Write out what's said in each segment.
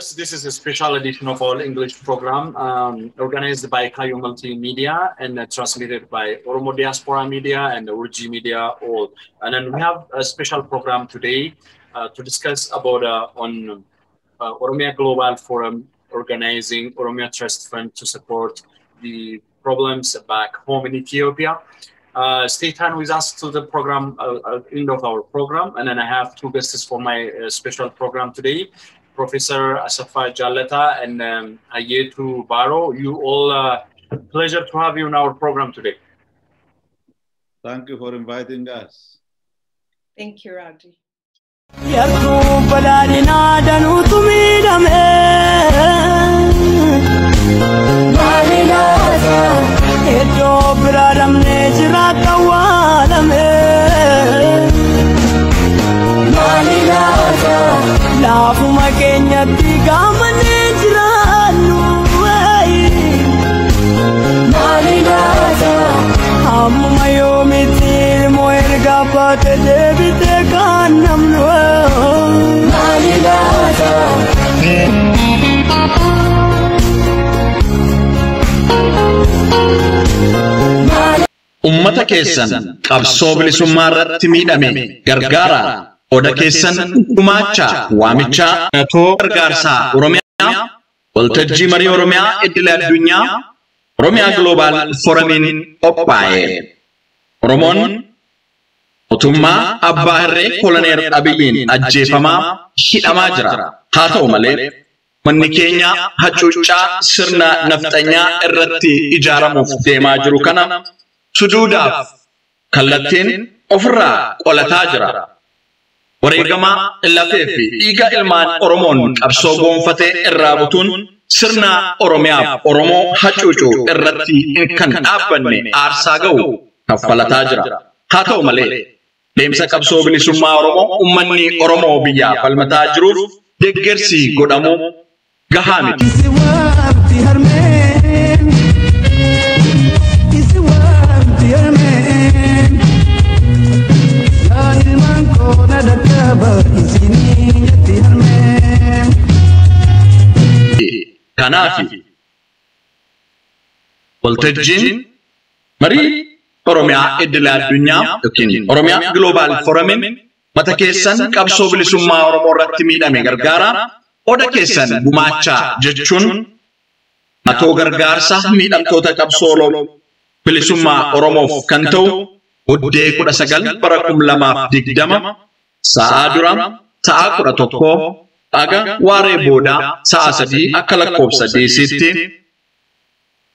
viewers, this is a special edition of our English program organized by Kayo Multimedia and transmitted by Oromo Diaspora Media and Urji Media all. And then we have a special program today to discuss about on Oromia Global Forum organizing Oromia Trust Fund to support the problems back home in Ethiopia. Stay tuned with us to the program, end of our program. And then I have two guests for my special program today. Professor Asafa Jaleta and Ayetu Baro. You all, pleasure to have you in our program today. Thank you for inviting us. Thank you, Raji. Ummata keessan qabsoo bilisummaa irratti miidhame gargaara oda keessan gumaacha waamicha too gargaarsaa Oromiyaa waltajjii marii Oromiyaa iddila addunyaa Oromia Global Forumin qophaa'e Oromoon mootummaa abbaa irree koloneer Abiyyiin ajjeefamaa hidhamaa jira haa ta'u malee manni keenya hacuuccaa sirna nafxanyaa irratti ijaaramuuf deemaa jiru kana sujuudaaf kallattiin ofirraa qolataa jira. Wareegama lafee fi dhiiga ilmaan Oromoon qabsoo goonfatee irraa butuun sirna Oromiyaaf Oromoo hacuucuu irratti kan dhaabbanne aarsaa ga'u kaffalataa jira. Haa ta'u malee deemsa qabsoo bilisummaa Oromoo uummanni Oromoo biyyaa falmataa jiruuf deeggarsi godhamu gahaa miti. Kanafi waltajjiin marii Oromiyaa iddila addunyaa yookiin Oromiyaa Global Forumin mata keessan qabsoo bilisummaa Oromoo irratti miidhame gargaara oda keessan gumaacha jechuun atoo gargaarsa miidhamtoota qabsoo bilisummaa Oromoof kan ta'u Oddee 19 bara 2020 sa'a dura sa'a 11 aga waaree booda sa'a 3 akka lakkoofsa deessitti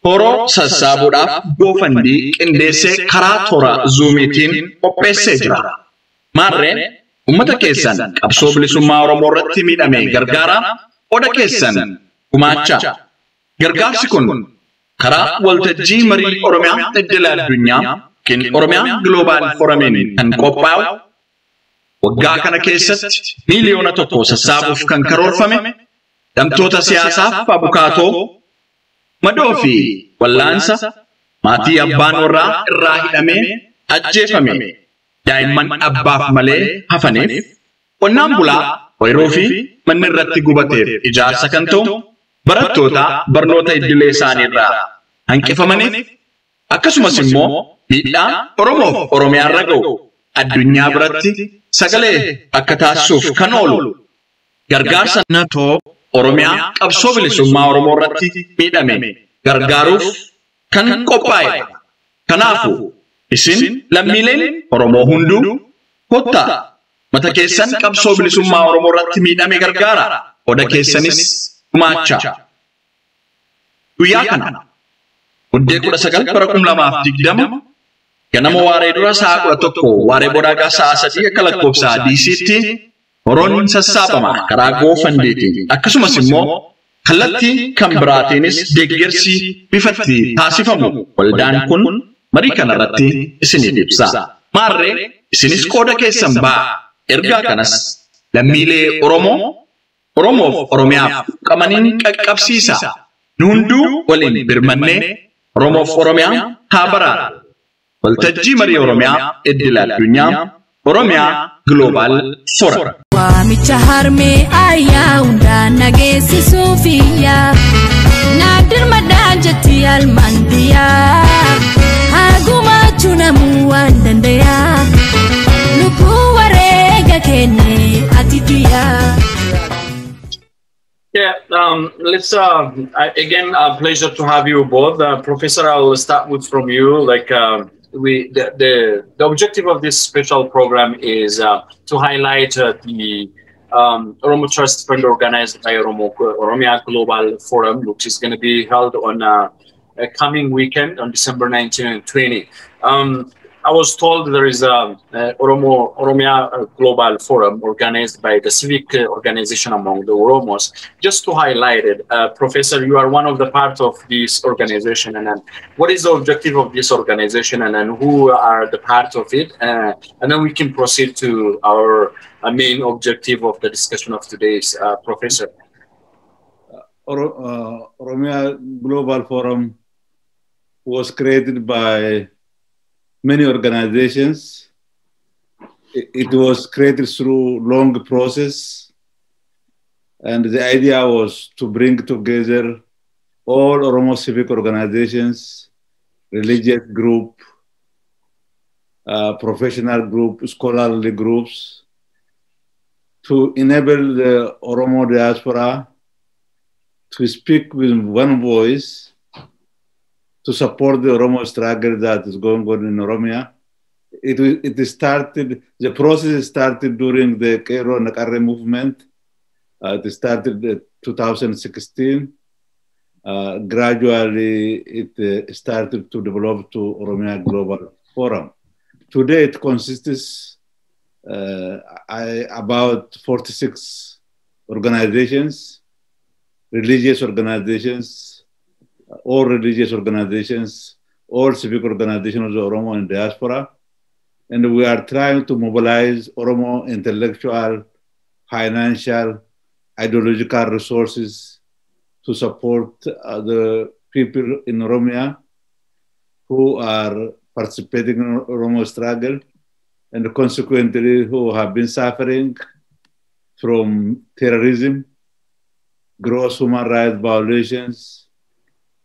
horoo sassaabuudhaaf goofandii qindeessee karaa toora zuumiitiin qopheessee jira. Maarreen ummata keessan qabsoo bilisummaa Oromoo irratti miidhame gargaara oda keessan gumaacha. Gargaarsi kun karaa waltajjii marii Oromiyaa iddila addunyaa Oromia Global Forumin kan qophaa'u waggaa kana keessatti miiliyoona tokko sassaabuuf kan karoorfame damtoota siyaasaaf abukaatoo madoo fi wallaansa maatii abbaan warraa irraa hidhamee ajjeefame daa'imman abbaaf malee hafaniif qonnaan bulaa ooyiruu fi manni irratti gubateef ijaarsa kan ta'u barattoota barnoota idilee isaanii irraa hanqifamaniif akkasumas immoo miidhaa Oromoof Oromiyaa irra ga'u addunyaa biratti sagalee akka taasisuuf kan oolu gargaarsa natoo Oromiyaa qabsoo bilisummaa Oromoo irratti miidhame gargaaruuf kan qophaa'e. Kanaafuu isin lammiileen Oromoo hunduu kottaa mata keessan qabsoo bilisummaa Oromoo irratti miidhame gargaara oda keessanis gumaacha. Guyyaa kana Oddee 19 bara 2020 ganama waaree dura sa'a 11 waaree booda sa'a 3 akka lakkoofsa DC'tti horoon sassaabama karaa goofandiitiin akkasumas immoo kallattii kan biraatiinis deeggarsi bifatti taasifamu waldaan kun marii kanarratti isiniif ibsa. Maarree isinis qooda keessan ba'a ergaa kanas lammiilee Oromoof Oromiyaaf qamaniin qaqqabsiisa. Nu hunduu waliin birmannee Oromoof Oromiyaa haa baraaru. Waltajjii marii Oromiyaa iddila addunyaa Oromia Global Forum. waamicha harmee ayyaa hundaan nageessisuufiyaa naadir madaan jetti almandiyaa hagumaachuu namuu waan dandayaa lubbuu wareega kenne atidiyaa. Yeah, let's again, a pleasure to have you both. Professor, I will start with from you. Like the objective of this special program is to highlight the Oromo Trust Fund organized by Oromia Global Forum, which is going to be held on a coming weekend on December 19 and 20. I was told there is a Oromia Global Forum organized by the civic organization among the Oromos. Just to highlight it, Professor, you are one of the part of this organization, and then what is the objective of this organization, and then who are the part of it, and then we can proceed to our main objective of the discussion of today's Professor. Oromia Global Forum was created by many organizations. It was created through long process, and the idea was to bring together all Oromo civic organizations, religious group, professional group, scholarly groups, to enable the Oromo diaspora to speak with one voice, to support the Oromo struggle that is going on in Oromia. The process started during the Cairo Nakare movement. It started in 2016. Gradually, it started to develop to Oromia Global Forum. Today, it consists about 46 organizations, religious organizations, all religious organizations, all civic organizations of the Oromo and diaspora. And we are trying to mobilize Oromo intellectual, financial, ideological resources to support the people in Oromia who are participating in Oromo struggle, and consequently who have been suffering from terrorism, gross human rights violations,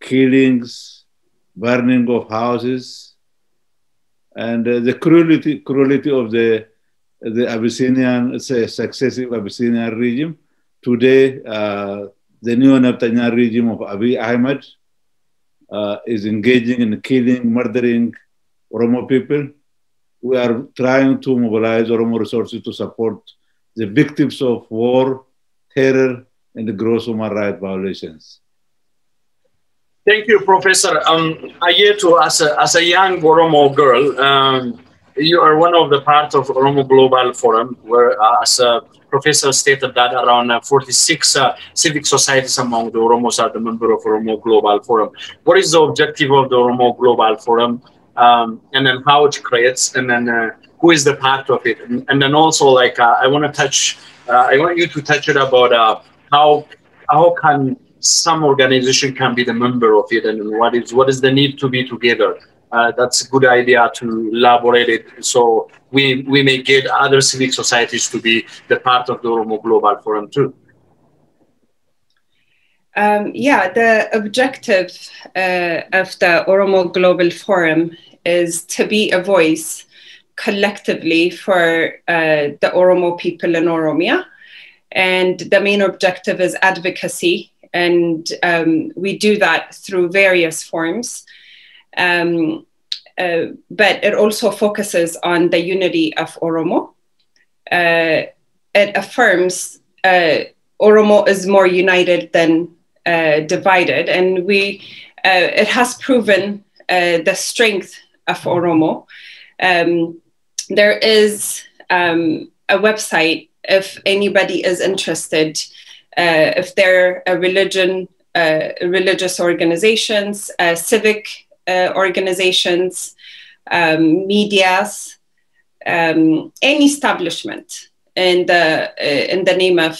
killings, burning of houses, and the cruelty of the Abyssinian, successive Abyssinian regime. Today, the new Netanyahu regime of Abiy Ahmed is engaging in killing, murdering Oromo people. We are trying to mobilize Oromo resources to support the victims of war, terror, and the gross human rights violations. Thank you, Professor. Ayeto, as a young Oromo girl, you are one of the part of Oromo Global Forum, where, as a professor stated, that around 46 civic societies among the Oromos are the member of Oromo Global Forum. What is the objective of the Oromo Global Forum, and then how it creates, and then who is the part of it, and then also, like, I want you to touch it about how can some organization can be the member of it, and what is the need to be together. That's a good idea to elaborate it, so we may get other civic societies to be the part of the Oromo Global Forum too. Yeah, the objective of the Oromo Global Forum is to be a voice collectively for the Oromo people in Oromia. And the main objective is advocacy. And we do that through various forms. But it also focuses on the unity of Oromo. It affirms Oromo is more united than divided. And it has proven the strength of Oromo. There is a website if anybody is interested. If they're a religious organizations, civic organizations, medias, any establishment in the name of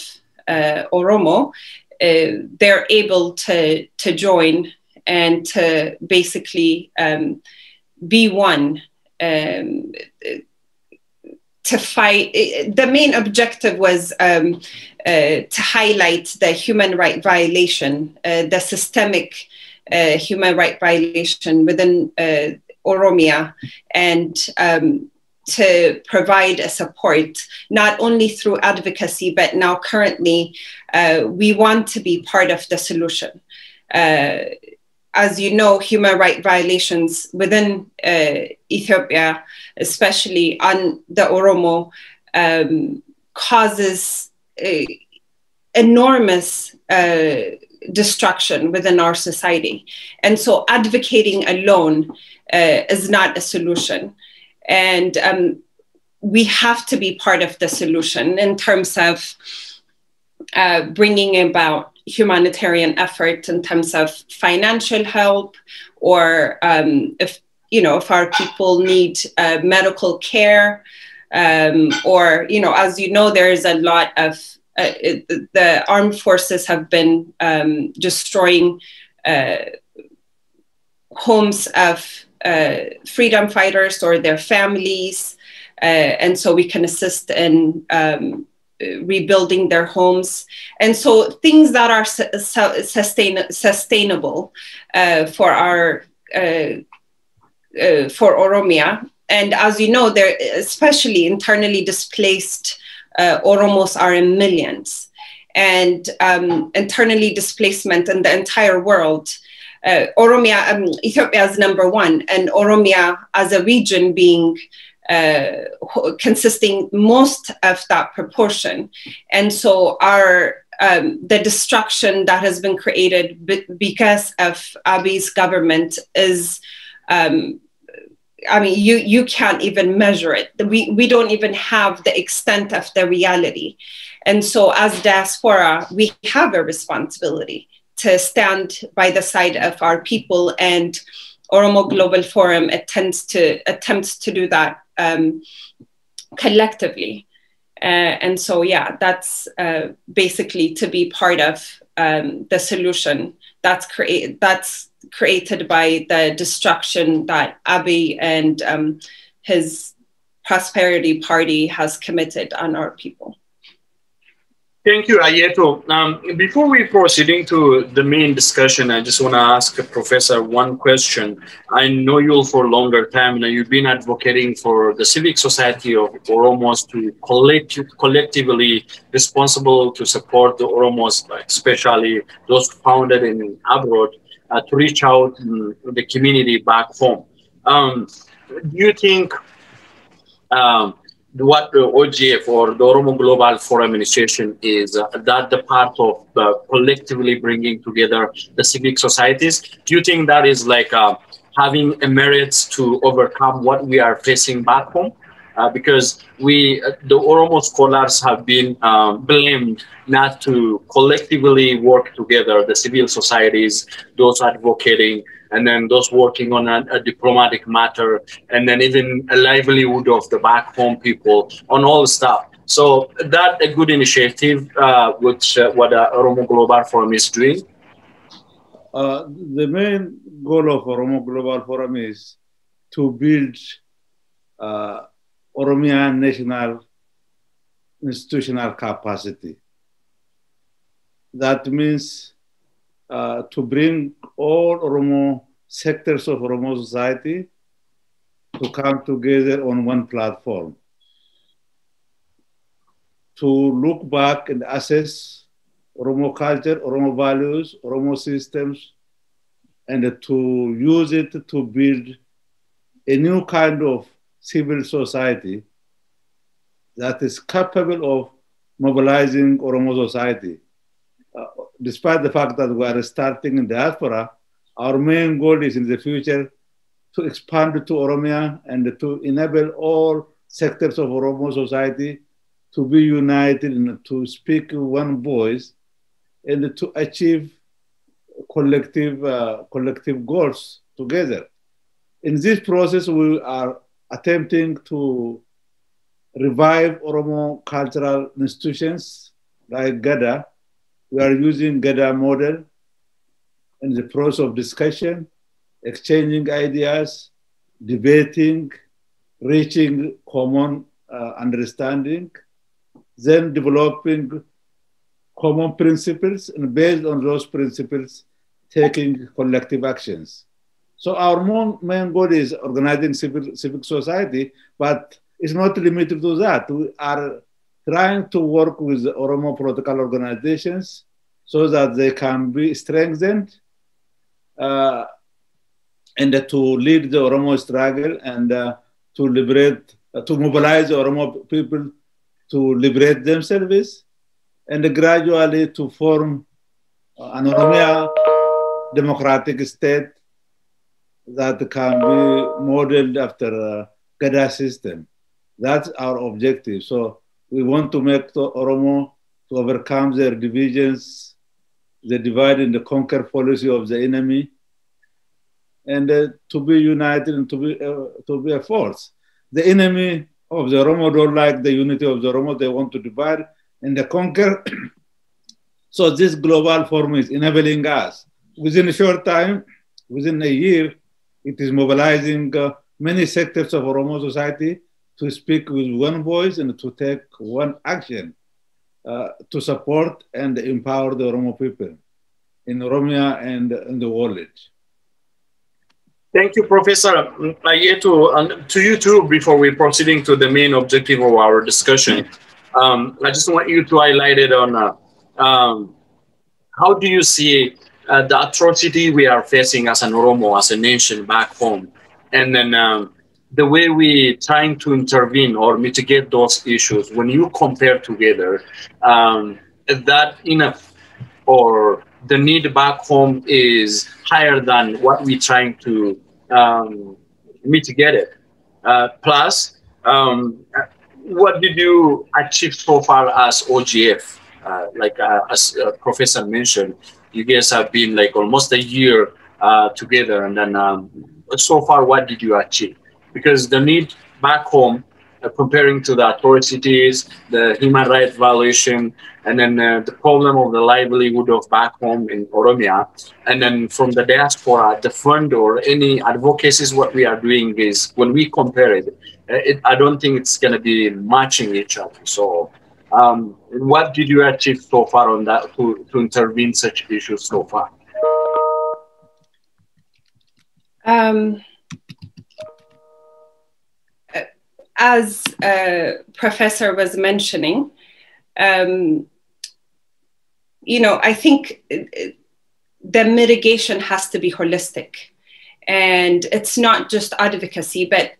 Oromo, they're able to join and to basically be one, to fight. The main objective was to highlight the human right violation, the systemic human right violation within Oromia, and to provide a support, not only through advocacy, but now currently we want to be part of the solution. As you know, human rights violations within Ethiopia, especially on the Oromo, causes enormous destruction within our society. And so advocating alone is not a solution. And we have to be part of the solution in terms of bringing about humanitarian effort, in terms of financial help, or if our people need medical care, or as you know, there is a lot of the armed forces have been destroying homes of freedom fighters or their families, and so we can assist in rebuilding their homes. And so things that are sustainable for our for Oromia. And as you know, there, especially internally displaced Oromos are in millions, and internally displacement in the entire world. Oromia, Ethiopia is #1, and Oromia as a region being consisting most of that proportion. And so our the destruction that has been created because of Abiy's government is, you can't even measure it. We don't even have the extent of the reality. And so as diaspora, we have a responsibility to stand by the side of our people, and Oromo Global Forum attempts to do that collectively. And so, yeah, that's basically to be part of the solution that's created by the destruction that Abiy and his Prosperity Party has committed on our people. Thank you, Ayeto. Before we proceeding to the main discussion, I just want to ask Professor one question. I know you for a longer time, and you've been advocating for the civic society of Oromos to collectively responsible to support the Oromos, especially those founded in abroad, to reach out to the community back home. Do you think what the OGF or the Oromo Global Forum Initiation is, that the part of collectively bringing together the civic societies? Do you think that is like having a merits to overcome what we are facing back home? Because the Oromo scholars have been blamed not to collectively work together, the civil societies, those advocating, and then those working on a diplomatic matter, and then even a livelihood of the back home people on all stuff. So that a good initiative, which what Oromo Global Forum is doing. The main goal of Oromo Global Forum is to build Oromia national institutional capacity. That means to bring all Oromo sectors of Oromo society to come together on one platform, to look back and assess Oromo culture, Oromo values, Oromo systems, and to use it to build a new kind of civil society that is capable of mobilizing Oromo society. Despite the fact that we are starting in diaspora, our main goal is in the future to expand to Oromia and to enable all sectors of Oromo society to be united and to speak one voice and to achieve collective goals together. In this process, we are attempting to revive Oromo cultural institutions like Gada. We are using Gada model in the process of discussion, exchanging ideas, debating, reaching common understanding, then developing common principles, and based on those principles, taking collective actions. So our main goal is organizing civic society, but it's not limited to that. We are trying to work with the Oromo political organizations so that they can be strengthened and to lead the Oromo struggle and to liberate, to mobilize the Oromo people to liberate themselves and gradually to form an Oromia democratic state that can be modeled after Gada system. That's our objective. So we want to make the Oromo to overcome their divisions, the divide and the conquer policy of the enemy, and to be united and to be a force. The enemy of the Oromo don't like the unity of the Oromo. They want to divide and conquer. So this global forum is enabling us. Within a short time, within a year, it is mobilizing many sectors of Oromo society to speak with one voice and to take one action to support and empower the Oromo people in Oromia and in the world. Thank you, Professor. To you too, before we're proceeding to the main objective of our discussion, I just want you to highlight it on how do you see the atrocity we are facing as an Oromo, as a nation back home, and then the way we trying to intervene or mitigate those issues. When you compare together, is that enough, or the need back home is higher than what we're trying to mitigate it? Plus, what did you achieve so far as OGF? As Professor mentioned, you guys have been like almost a year together, and then so far, what did you achieve? Because the need back home, comparing to the atrocities, the human rights violation, and then the problem of the livelihood of back home in Oromia, and then from the diaspora, the fund or any advocacies, what we are doing is, when we compare it, I don't think it's going to be matching each other. So what did you achieve so far on that to intervene such issues so far? As Professor was mentioning, I think the mitigation has to be holistic. And it's not just advocacy, but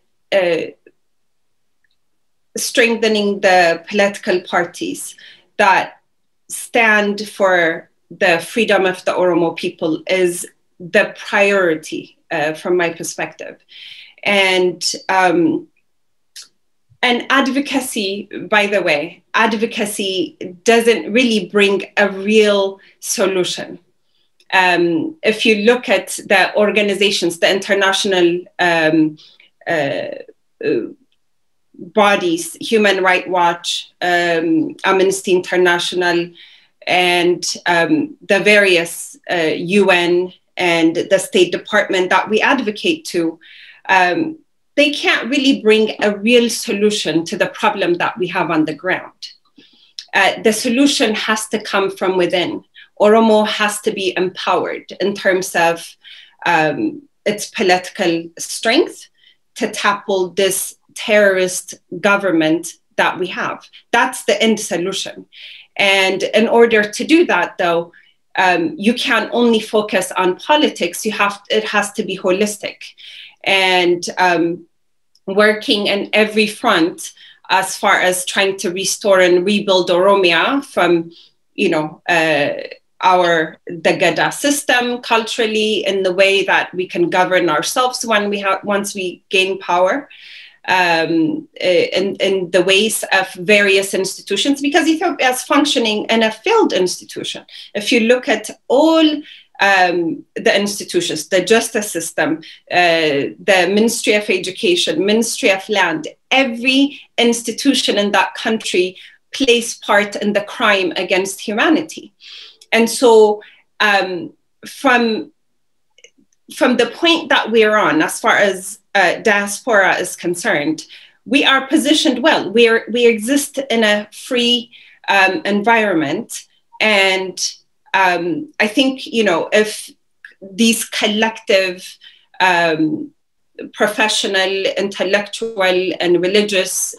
strengthening the political parties that stand for the freedom of the Oromo people is the priority from my perspective. And advocacy, by the way, advocacy doesn't really bring a real solution. If you look at the organizations, the international bodies, Human Rights Watch, Amnesty International, and the various UN and the State Department that we advocate to, they can't really bring a real solution to the problem that we have on the ground. The solution has to come from within. Oromo has to be empowered in terms of its political strength to tackle this terrorist government that we have. That's the end solution. And in order to do that, though, you can't only focus on politics. It has to be holistic. And working in every front as far as trying to restore and rebuild Oromia from, the Gada system culturally, in the way that we can govern ourselves once we gain power, in the ways of various institutions, because Ethiopia is functioning in a failed institution. If you look at all the institutions, the justice system, the Ministry of Education, Ministry of Land, every institution in that country plays part in the crime against humanity. And so from the point that we're on, as far as diaspora is concerned, we are positioned well. We exist in a free environment, and I think, you know, if these collective professional, intellectual, and religious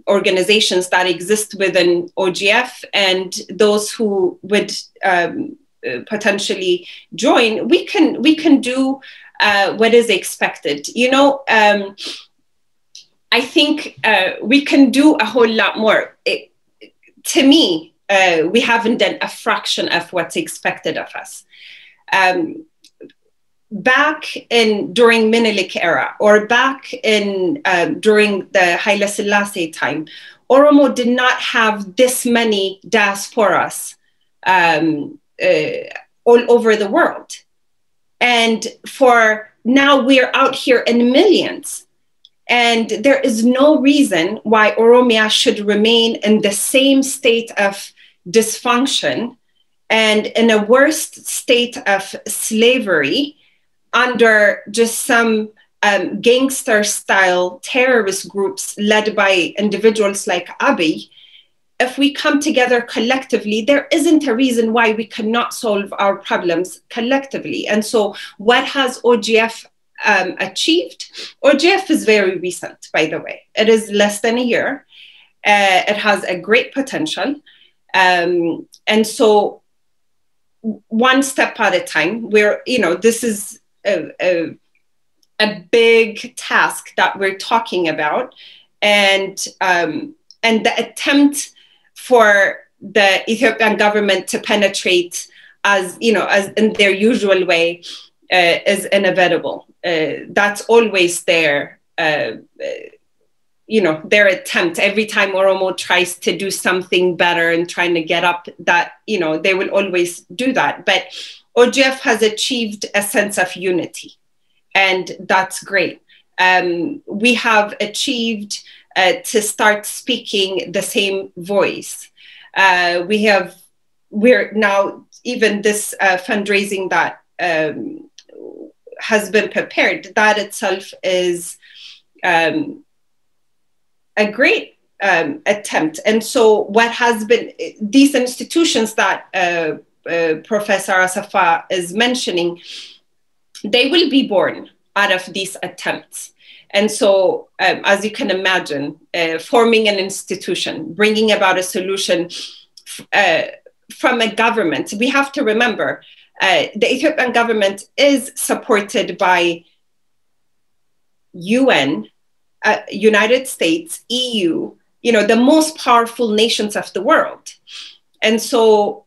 organizations that exist within OGF and those who would potentially join, we can do what is expected. You know, I think we can do a whole lot more. To me, we haven't done a fraction of what's expected of us. Back during Menelik era, or back during the Haile Selassie time, Oromo did not have this many diasporas all over the world. And for now, we're out here in millions. And there is no reason why Oromia should remain in the same state of dysfunction and in a worse state of slavery under just some gangster-style terrorist groups led by individuals like Abiy. If we come together collectively, there isn't a reason why we cannot solve our problems collectively. And so what has OGF achieved? OGF is very recent, by the way. It is less than a year. It has a great potential. And so one step at a time, where, you know, this is a big task that we're talking about, and the attempt for the Ethiopian government to penetrate, as you know, as in their usual way, is inevitable. That's always their, you know, their attempt. Every time Oromo tries to do something better and trying to get up, that, you know, they will always do that. But OGF has achieved a sense of unity, and that's great. We have achieved to start speaking the same voice. We're now, even this fundraising that has been prepared, that itself is a great attempt. And so what has been, these institutions that Professor Asafa is mentioning, they will be born out of these attempts. And so, as you can imagine, forming an institution, bringing about a solution from a government. We have to remember, the Ethiopian government is supported by UN, United States, EU, you know, the most powerful nations of the world. And so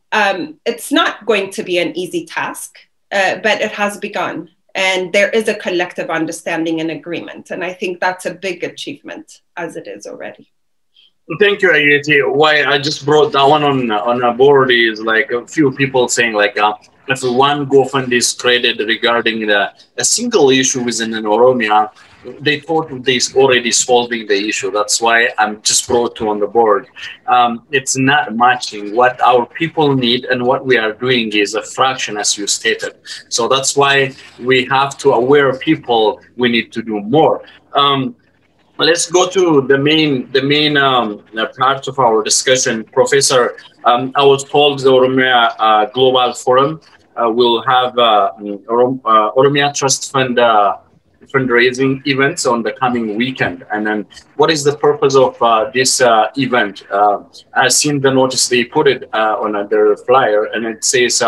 it's not going to be an easy task, but it has begun. And there is a collective understanding and agreement. And I think that's a big achievement as it is already. Thank you, Ayeti. Why I just brought that one on a board is like a few people saying like, if one GoFund is created regarding a single issue within an Oromia, they thought this already solving the issue. That's why I'm just brought to on the board. It's not matching what our people need, and what we are doing is a fraction, as you stated. So that's why we have to aware people we need to do more. Let's go to the main part of our discussion. Professor, I was told the Oromia Global Forum will have Oromia Trust Fund fundraising events on the coming weekend. And then what is the purpose of this event? I've seen the notice they put it on their flyer, and it says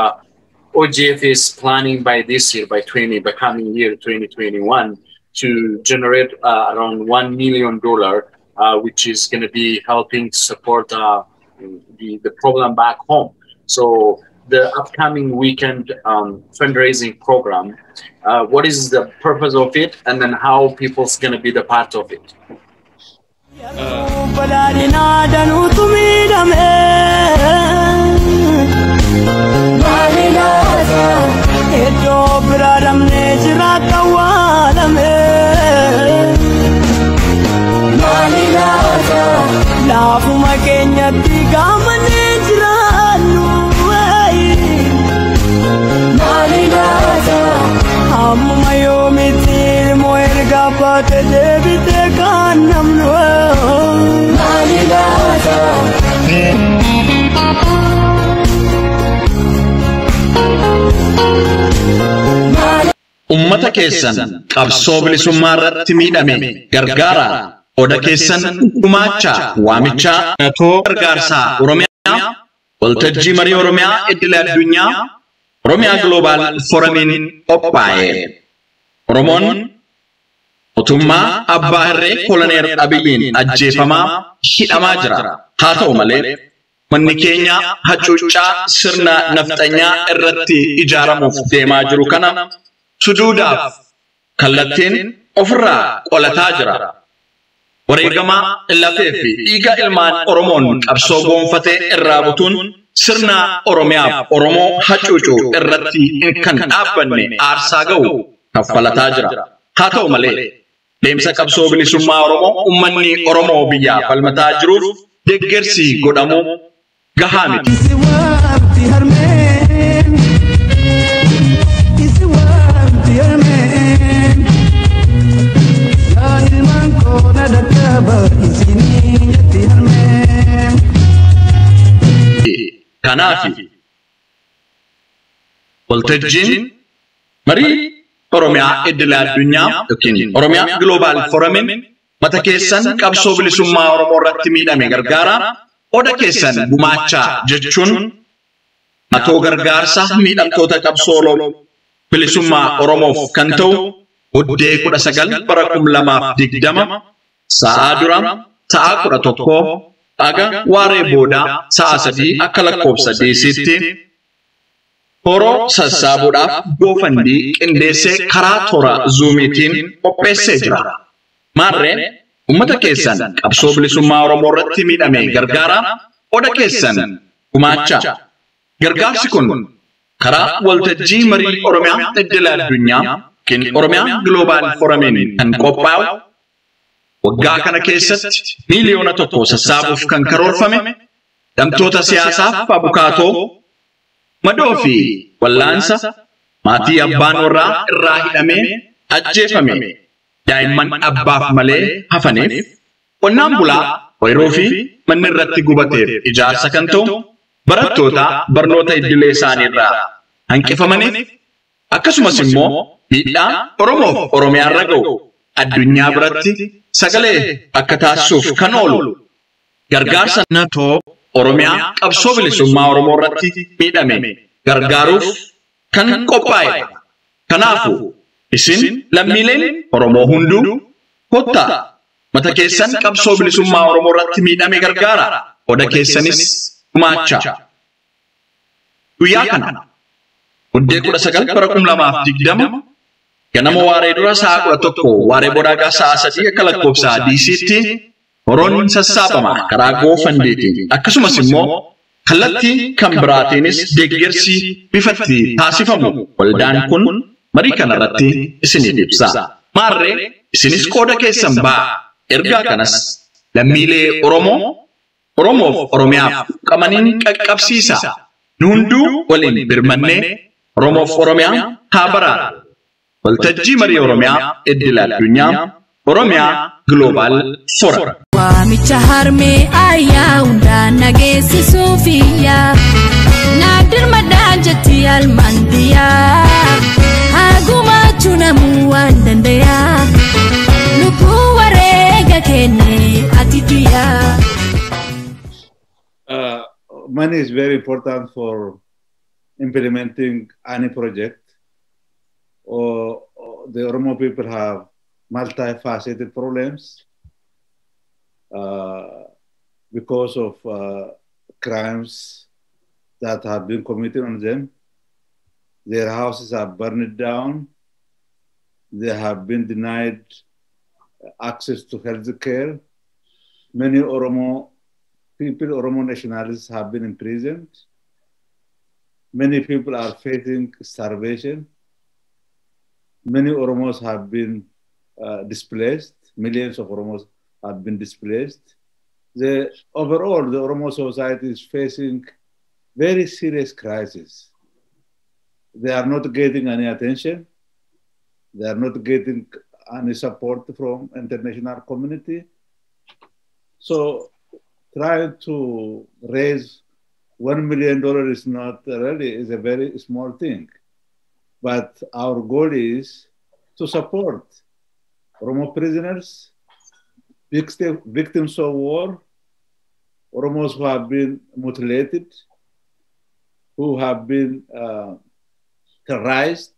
OGF is planning by this year, by coming year 2021, to generate around $1 million, which is going to be helping support the problem back home. So the upcoming weekend fundraising program, what is the purpose of it, and then how people's going to be the part of it? Amma yo mitir moer gapate debite ka ummata keessan qabsoo bilisummaa irratti miidhame gargaara. Oda keessan gumaacha waamicha natoo gargaarsaa Oromiyaa waltajjii marii Oromiyaa iddila addunyaa Oromia Global Forumin qophaa'e. Oromoon mootummaa abbaa irree koloneer Abiyyiin ajjeefamaa hidhamaa jira. Haa ta'u malee manni keenya hacuuccaa sirna nafxanyaa irratti ijaaramuuf deemaa jiru kana suduudaaf kallattiin ofirraa qolataa jira. Wareegama lafee fi dhiiga ilmaan Oromoon qabsoo goonfatee irraa butuun sirna Oromiyaaf Oromoo hacuucuu irratti kan dhaabbanne aarsaa ga'u kaffalataa jira. Haa ta'u malee deemsa qabsoo bilisummaa Oromoo uummanni Oromoo biyyaa falmataa jiruuf deeggarsi godhamu gahaa miti. Kanaafi waltajjiin marii Oromiyaa iddila addunyaa yookiin Oromiyaa Global Forumin mata keessan qabsoo bilisummaa Oromoo irratti miidhame gargaara. Oda keessan gumaacha jechuun atoo gargaarsa miidhamtoota qabsoo bilisummaa Oromoof kan ta'u Oddee 19 bara 2020 sa'aa dura sa'aa 11 aga waaree booda sa'aa 3 akka lakkoofsa deessitti horoo sassaabuudhaaf goofandii qindeessee karaa toora zuumiitiin qopheessee jira. Maarreen ummata keessan qabsoo bilisummaa Oromoo irratti miidhame gargaara. Oda keessan gumaacha. Gargaarsi kun karaa waltajjii marii Oromiyaa iddila addunyaa yookiin Oromiyaa Global Forumin kan qophaa'u waggaa kana keessatti miiliyoona 1 sassaabuuf kan karoorfame damtoota siyaasaaf abukaatoo madoo fi wallaansa maatii abbaan warraa irraa hidhamee ajjeefame daa'imman abbaaf malee hafaniif qonnaan bulaa ooyiruu fi manni irratti gubateef ijaarsa kan ta'u barattoota barnoota idilee isaanii irraa hanqifamaniif akkasumas immoo miidhaa Oromoof Oromiyaa irra ga'u addunyaa biratti sagalee akka taasisuuf kan oolu gargaarsa natoo Oromiyaa qabsoo bilisummaa Oromoo irratti miidhame gargaaruuf kan qophaa'e. Kanaafuu isin lammiileen Oromoo hunduu kottaa mata keessan qabsoo bilisummaa Oromoo irratti miidhame gargaara. Oda keessanis gumaacha. Guyyaa kana Oddee 19 bara 2020 ganama waaree dura sa'aa 11 waaree boodaa sa'aa 3 akka lakkoofsa DC'tti horoon sassaabama karaa goofandeetiin akkasumas immoo kallattii kan biraatiinis deeggarsi bifatti taasifamu. Waldaan kun marii kanarratti isiniif ibsa. Maarree isinis qooda keessan ba'a. Ergaa kanas lammiilee Oromoof Oromiyaaf qamaniin qaqqabsiisa. Nu hunduu waliin birmannee Oromoof Oromiyaa haa baraaru. Waltajjii marii Oromiyaa iddila addunyaa Oromia Global Forum. Waamicha harmee ayyaa hundaan nageessisuufiyaa naadir madaan jetti almandiyaa hagumaachuu namuu waan dandayaa lubbuu wareega kennee atitiyaa. Money is very important for implementing any project. The Oromo people have multifaceted problems because of crimes that have been committed on them. Their houses are burned down. They have been denied access to health care. Many Oromo people, Oromo nationalists have been imprisoned. Many people are facing starvation. Many Oromos have been displaced. Millions of Oromos have been displaced. Overall, the Oromo society is facing very serious crisis. They are not getting any attention. They are not getting any support from international community. So trying to raise $1 million is not really, is a very small thing. But our goal is to support Oromo prisoners, victims of war, Oromos who have been mutilated, who have been terrorized,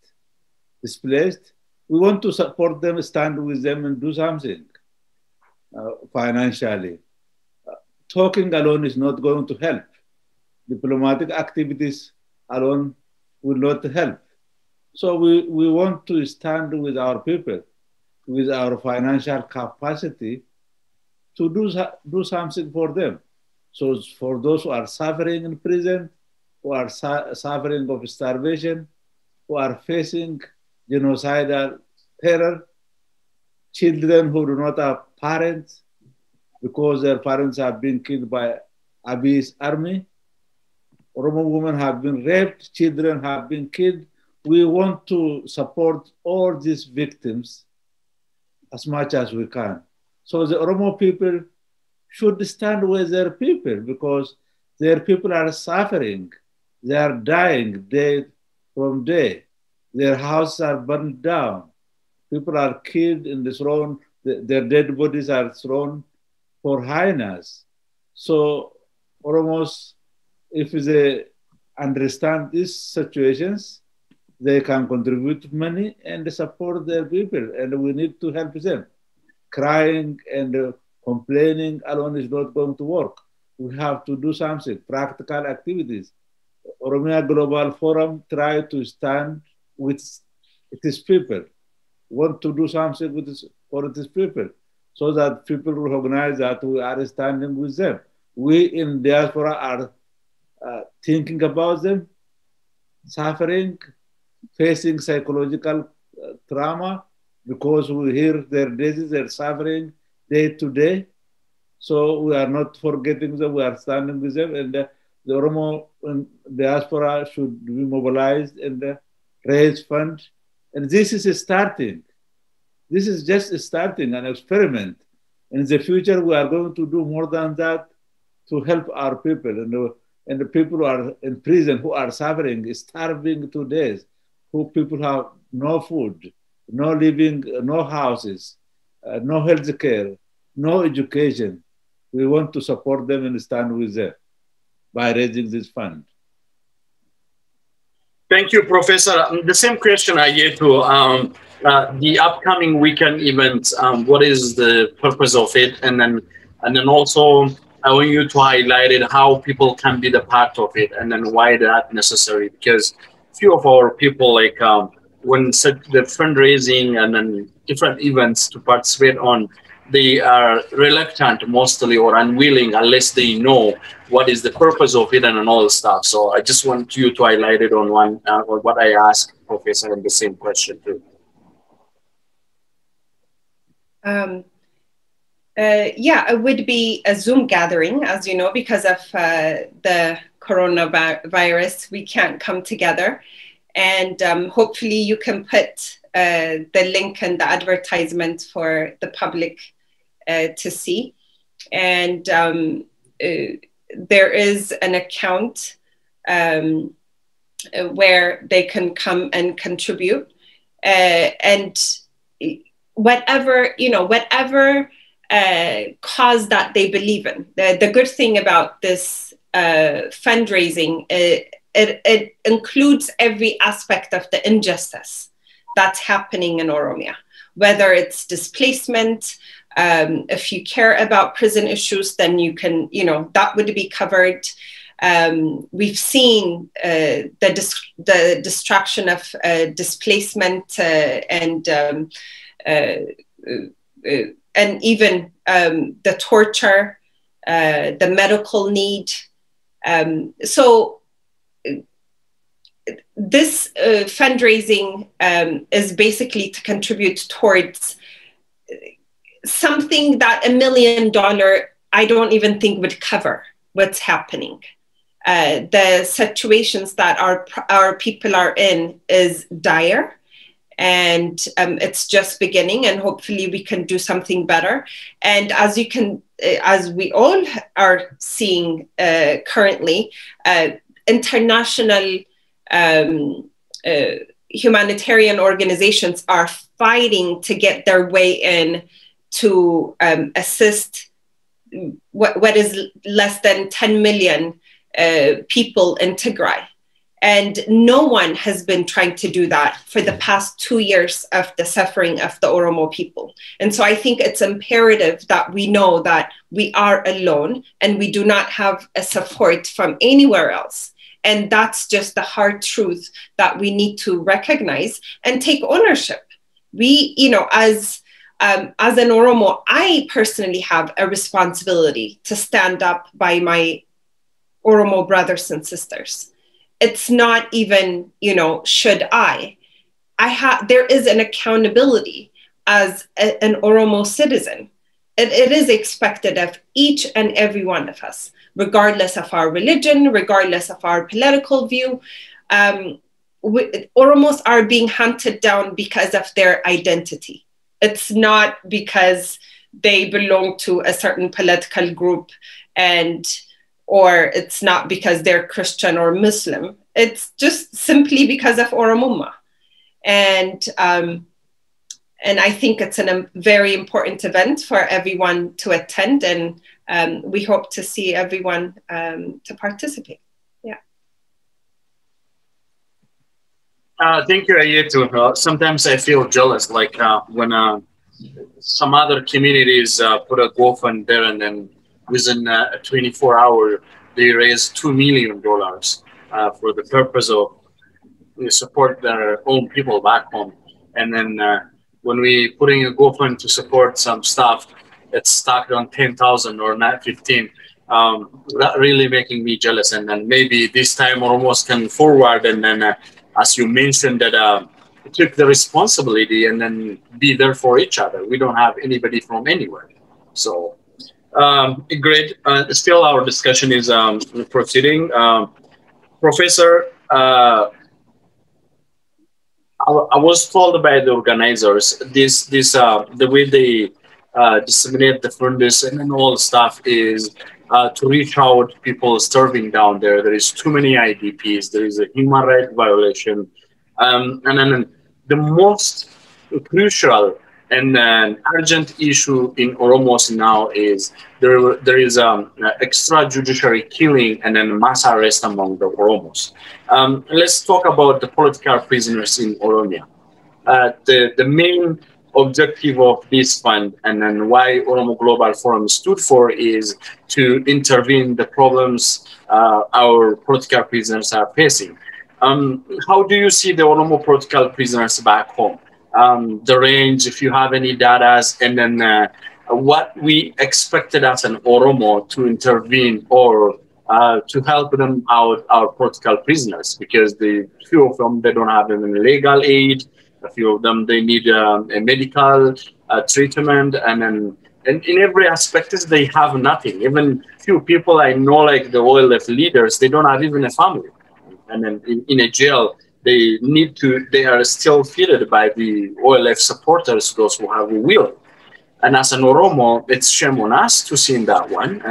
displaced. We want to support them, stand with them, and do something financially. Talking alone is not going to help. Diplomatic activities alone will not help. So we want to stand with our people, with our financial capacity to do something for them. So for those who are suffering in prison, who are suffering of starvation, who are facing genocidal terror, children who do not have parents because their parents have been killed by Abiy's army, Oromo women have been raped, children have been killed. We want to support all these victims as much as we can. So the Oromo people should stand with their people because their people are suffering. They are dying day from day. Their houses are burned down. People are killed and thrown, their dead bodies are thrown for hyenas. So Oromos, if they understand these situations, they can contribute money and support their people, and we need to help them. Crying and complaining alone is not going to work. We have to do something, practical activities. Oromia Global Forum try to stand with its people, want to do something for its people, so that people recognize that we are standing with them. We in diaspora are thinking about them, suffering, facing psychological trauma because we hear their disease, their suffering day to day. So we are not forgetting them, we are standing with them, and the Oromo diaspora should be mobilized and raise funds. And this is starting. This is just starting an experiment. In the future, we are going to do more than that to help our people and the people who are in prison, who are suffering, starving to death, who people have no food, no living, no houses, no health care, no education. We want to support them and stand with them by raising this fund. Thank you, Professor. The same question I get to the upcoming weekend event. What is the purpose of it? And then also I want you to highlight it, how people can be the part of it, and then why that necessary. Because few of our people, like when the fundraising and then different events to participate on, they are reluctant mostly or unwilling unless they know what is the purpose of it and all stuff. So I just want you to highlight it on one or what I asked Professor in the same question too. Yeah, it would be a Zoom gathering, as you know, because of the coronavirus, we can't come together. And hopefully you can put the link and the advertisement for the public to see. And there is an account where they can come and contribute. And whatever, whatever cause that they believe in. The good thing about this fundraising, it includes every aspect of the injustice that's happening in Oromia, whether it's displacement. If you care about prison issues, then you can, that would be covered. We've seen the destruction of displacement and even the torture, the medical need. So this fundraising is basically to contribute towards something that $1 million, I don't even think would cover what's happening. The situations that our people are in is dire. And it's just beginning, and hopefully we can do something better. And as we all are seeing currently, international, humanitarian organizations are fighting to get their way in to assist what is less than 10 million people in Tigray. And no one has been trying to do that for the past 2 years of the suffering of the Oromo people. And so I think it's imperative that we know that we are alone and we do not have a support from anywhere else. And that's just the hard truth that we need to recognize and take ownership. We, as an Oromo, I personally have a responsibility to stand up by my Oromo brothers and sisters. It's not even, should I there is an accountability as an Oromo citizen. It is expected of each and every one of us, regardless of our religion, regardless of our political view. Oromos are being hunted down because of their identity. It's not because they belong to a certain political group or it's not because they're Christian or Muslim. It's just simply because of Oromuma. And I think it's a very important event for everyone to attend, and we hope to see everyone to participate. Yeah. Thank you, Ayetu. Sometimes I feel jealous, like when some other communities put a GoFund there, and then within a 24-hour, they raise $2 million for the purpose of support their own people back home. And then when we putting a GoFund to support some stuff, it's stuck on 10,000 or not 15. That really making me jealous. And then maybe this time Oromos can forward, and then as you mentioned that took the responsibility and then be there for each other. We don't have anybody from anywhere. So great. Still our discussion is proceeding. Professor, I was told by the organizers the way they disseminate the funders and all stuff is to reach out to people starving down there. There is too many IDPs. There is a human rights violation, and then the most crucial and urgent issue in Oromos now is there is extrajudiciary killing and then mass arrest among the Oromos. Let's talk about the political prisoners in Oromia. The main objective of this fund and then why Oromo Global Forum stood for is to intervene the problems our political prisoners are facing. How do you see the Oromo political prisoners back home? The range, if you have any data, and then what we expected as an Oromo to intervene or to help them out, our political prisoners, because the few of them, they don't have any legal aid. A few of them, they need a medical treatment, and then in every aspect, they have nothing. Even few people I know, like the OLF leaders, they don't have even a family. And then in a jail, they are still fed by the OLF supporters, those who have a will. And as an Oromo, it's shame on us to see that one.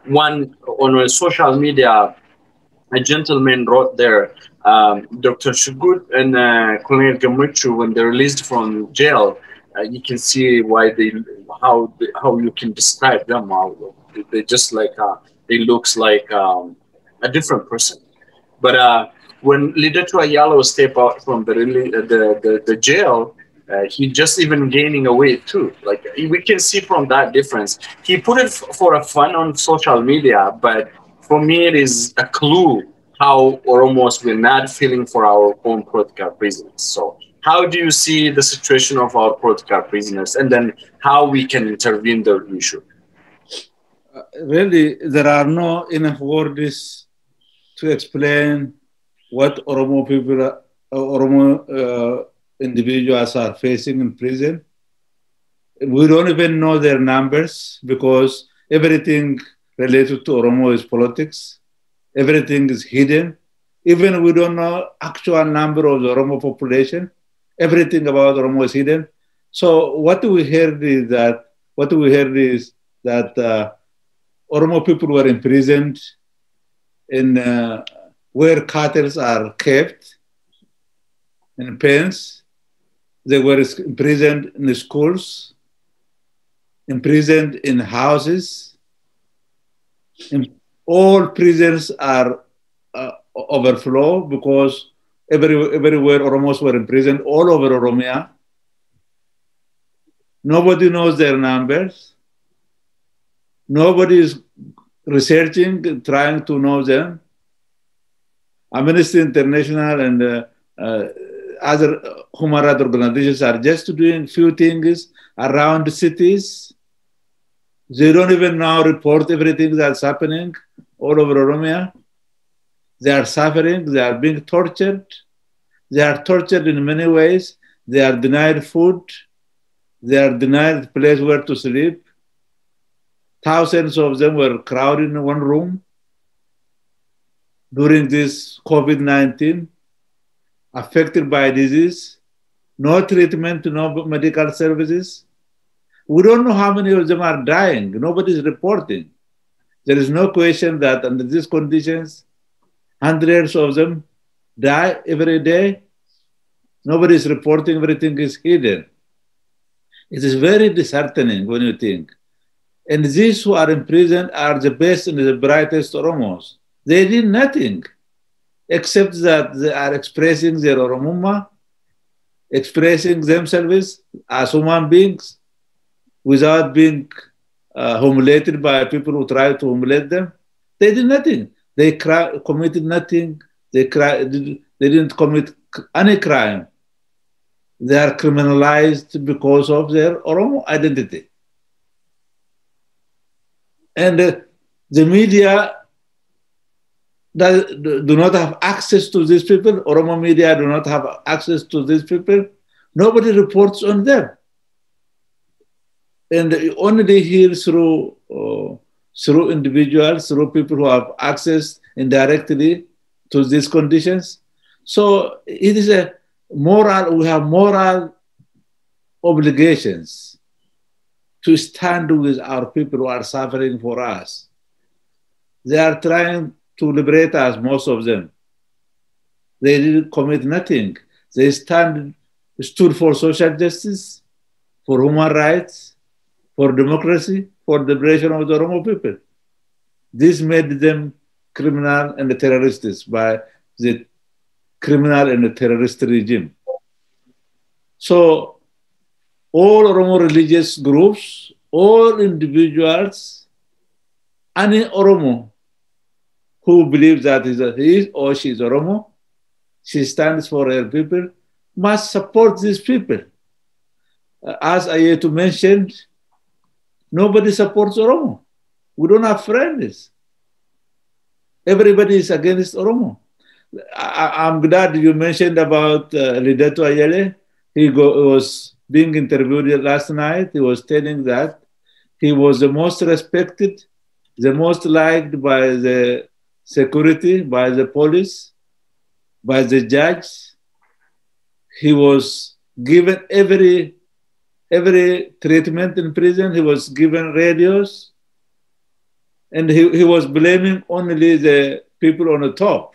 One on social media, a gentleman wrote there, Dr. Shugut and Colonel Gamuchu, when they're released from jail, you can see why how you can describe them. They just like they looks like a different person. But when Leader Ayalo step out from the jail, he just even gaining a weight too. Like we can see from that difference. He put it for a fun on social media, but for me it is a clue how Oromos we're not feeling for our own political prisoners. So how do you see the situation of our political prisoners, and then how we can intervene the issue? Really, there are no enough words to explain what Oromo people, Oromo individuals are facing in prison. We don't even know their numbers because everything related to Oromo is politics. Everything is hidden. Even we don't know actual number of the Oromo population. Everything about Oromo is hidden. So what we heard is that Oromo people were imprisoned in where cattle are kept, in pens. They were imprisoned in schools, imprisoned in houses. All prisons are overflow because everywhere Oromos were imprisoned all over Oromia. Nobody knows their numbers. Nobody is researching, trying to know them. Amnesty International and other human rights organizations are just doing few things around the cities. They don't even now report everything that's happening all over Oromia. They are suffering, they are being tortured. They are tortured in many ways. They are denied food. They are denied a place where to sleep. Thousands of them were crowded in one room during this COVID-19, affected by disease, no treatment, no medical services. We don't know how many of them are dying. Nobody is reporting. There is no question that under these conditions, hundreds of them die every day. Nobody is reporting, everything is hidden. It is very disheartening when you think. And these who are in prison are the best and the brightest Oromos. They did nothing except that they are expressing their Oromuma, expressing themselves as human beings without being humiliated by people who try to humiliate them. They did nothing. They committed nothing. They didn't commit any crime. They are criminalized because of their Oromo identity. And the media do not have access to these people. Oromo media do not have access to these people. Nobody reports on them. And only hear through individuals, through people who have access indirectly to these conditions. So it is a moral, we have moral obligations to stand with our people who are suffering for us. They are trying to liberate us, most of them. They didn't commit nothing. They stood for social justice, for human rights, for democracy, for the liberation of the Oromo people. This made them criminal and terrorists by the criminal and the terrorist regime. So all Oromo religious groups, all individuals, any Oromo who believes that he or she is Oromo, she stands for her people, must support these people. As Ayetu mentioned, nobody supports Oromo. We don't have friends. Everybody is against Oromo. I'm glad you mentioned about Lideto Ayele. He was being interviewed last night. He was telling that he was the most respected, the most liked by the security, by the police, by the judge. He was given every treatment in prison. He was given radios, and he was blaming only the people on the top,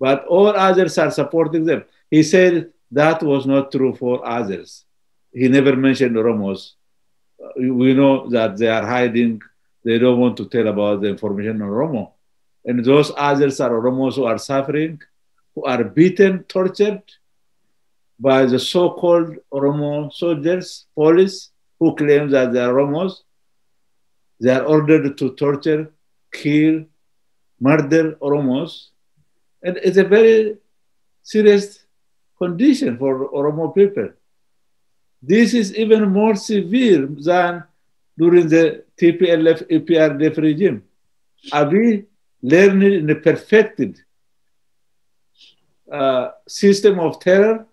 but all others are supporting them. He said that was not true for others. He never mentioned Oromos. We know that they are hiding. They don't want to tell about the information on Oromo. And those others are Oromos who are suffering, who are beaten, tortured by the so-called Oromo soldiers, police, who claim that they are Oromos. They are ordered to torture, kill, murder Oromos. And it's a very serious condition for Oromo people. This is even more severe than during the TPLF, EPRDF regime. Abiy learned in a perfected system of terror,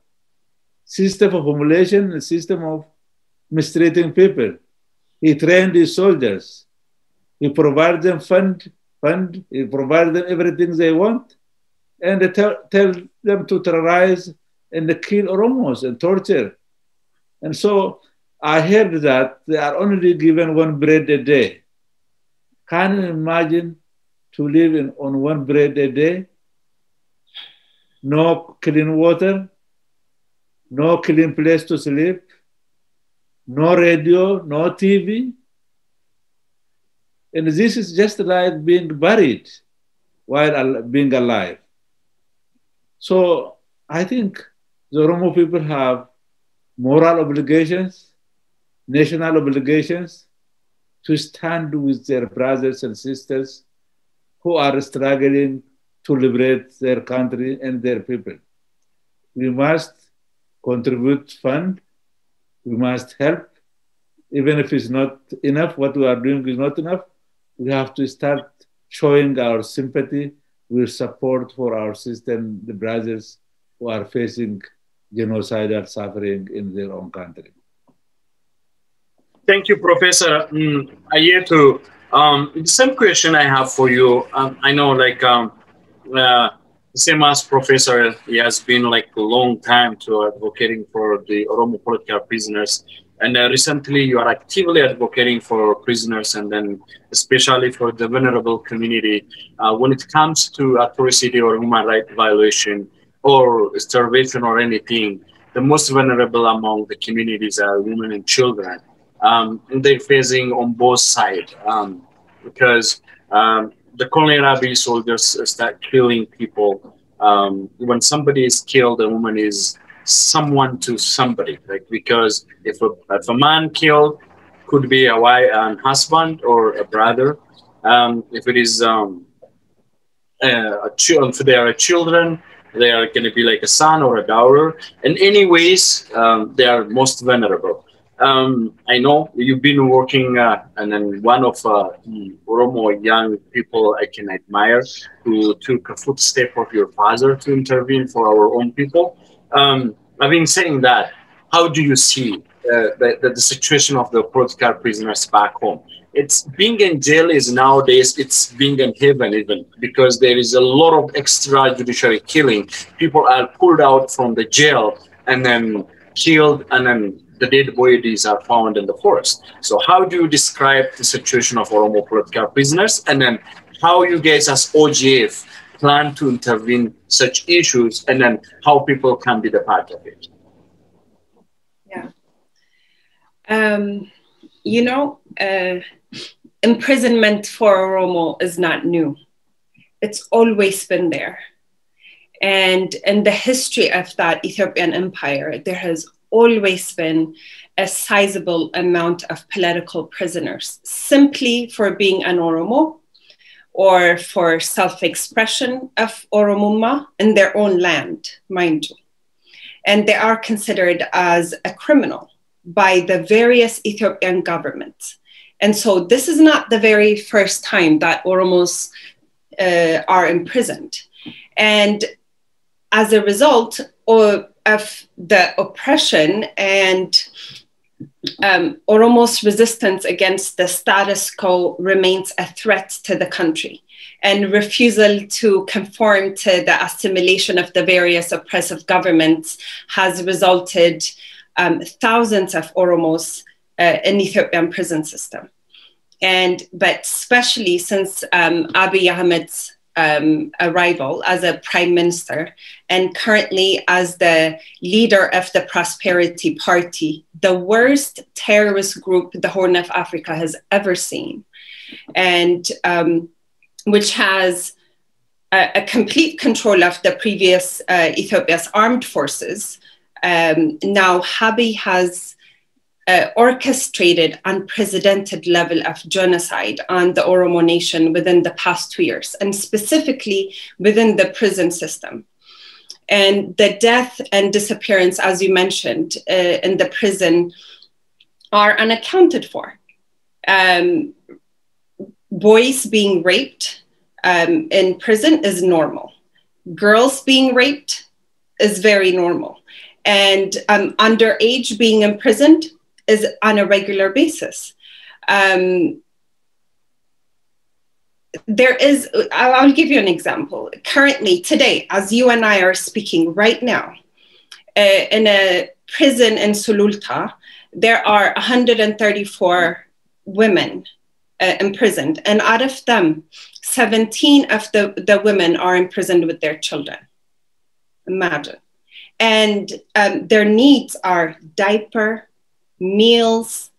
system of humiliation, a system of mistreating people. He trained his soldiers. He provided them fund, he provided them everything they want, and they tell them to terrorize and kill Oromos and torture. And so I heard that they are only given one bread a day. Can you imagine to live on one bread a day? No clean water, no clean place to sleep, no radio, no TV. And this is just like being buried while being alive. So I think the Oromo people have moral obligations, national obligations to stand with their brothers and sisters who are struggling to liberate their country and their people. We must contribute fund, we must help, even if it's not enough, what we are doing is not enough, we have to start showing our sympathy with support for our system, the brothers who are facing genocidal suffering in their own country. Thank you, Professor Ayetu. The same question I have for you. I know, like, same as Professor, he has been like a long time to advocating for the Oromo political prisoners. And recently you are actively advocating for prisoners, and then especially for the vulnerable community. When it comes to atrocity or human rights violation or starvation or anything, the most vulnerable among the communities are women and children. And they're facing on both sides because the colonial Arabi soldiers start killing people. When somebody is killed, a woman is someone to somebody, like, because if a man killed, could be a wife and husband or a brother. If it is if they are children, they are going to be like a son or a daughter. In any ways, they are most vulnerable. I know you've been working, and then one of the Oromo young people I can admire who took a footstep of your father to intervene for our own people. I've been saying that. How do you see the situation of the political prisoners back home? It's being in jail is nowadays, it's being in heaven even, because there is a lot of extrajudicial killing. People are pulled out from the jail and then killed, and then the dead bodies are found in the forest. So how do you describe the situation of Oromo political prisoners, and then how you guys as OGF plan to intervene such issues, and then how people can be the part of it? Yeah. You know, imprisonment for Oromo is not new. It's always been there. And in the history of that Ethiopian empire, there has always been a sizable amount of political prisoners simply for being an Oromo or for self-expression of Oromuma in their own land, mind you. And they are considered as a criminal by the various Ethiopian governments. And so this is not the very first time that Oromos are imprisoned. And as a result of the oppression and Oromo's resistance against the status quo remains a threat to the country, and refusal to conform to the assimilation of the various oppressive governments has resulted thousands of Oromos in Ethiopian prison system. But especially since Abiy Ahmed's arrival as a prime minister, and currently as the leader of the Prosperity Party, the worst terrorist group the Horn of Africa has ever seen, and which has a complete control of the previous Ethiopia's armed forces. Now Abiy has orchestrated unprecedented level of genocide on the Oromo nation within the past 2 years, and specifically within the prison system. And the death and disappearance, as you mentioned, in the prison are unaccounted for. Boys being raped in prison is normal. Girls being raped is very normal. And underage being imprisoned is on a regular basis. I'll give you an example. Currently, today, as you and I are speaking right now, in a prison in Sululta, there are 134 women imprisoned, and out of them, 17 of the women are imprisoned with their children. Imagine. and their needs are diaper, meals,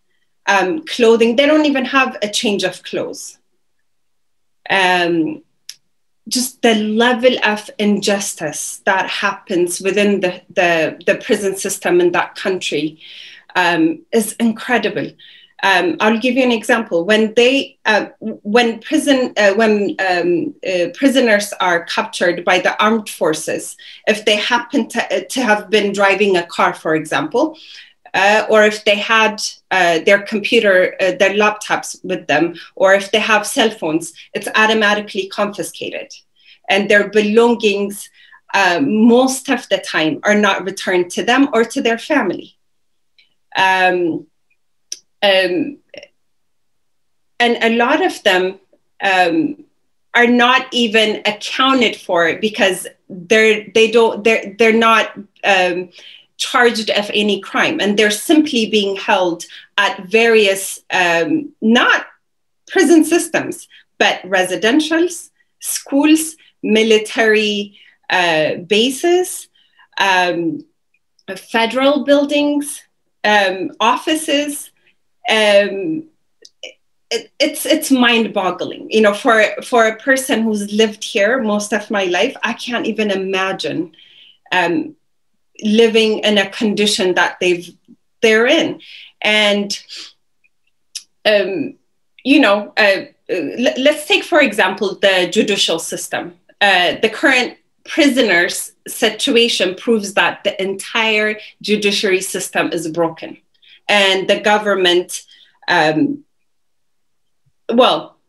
clothing. They don't even have a change of clothes. Just the level of injustice that happens within the prison system in that country is incredible. I'll give you an example. When prisoners are captured by the armed forces, if they happen to have been driving a car, for example, or if they had their computer, their laptops with them, or if they have cell phones, it's automatically confiscated. And their belongings, most of the time, are not returned to them or to their family. And a lot of them are not even accounted for because they're not charged of any crime, and they're simply being held at various not prison systems but residentials, schools, military bases, federal buildings, offices. It's mind-boggling, you know, for a person who's lived here most of my life. I can't even imagine living in a condition that they're in. And you know, let's take, for example, the judicial system. The current prisoners situation proves that the entire judiciary system is broken. And the government,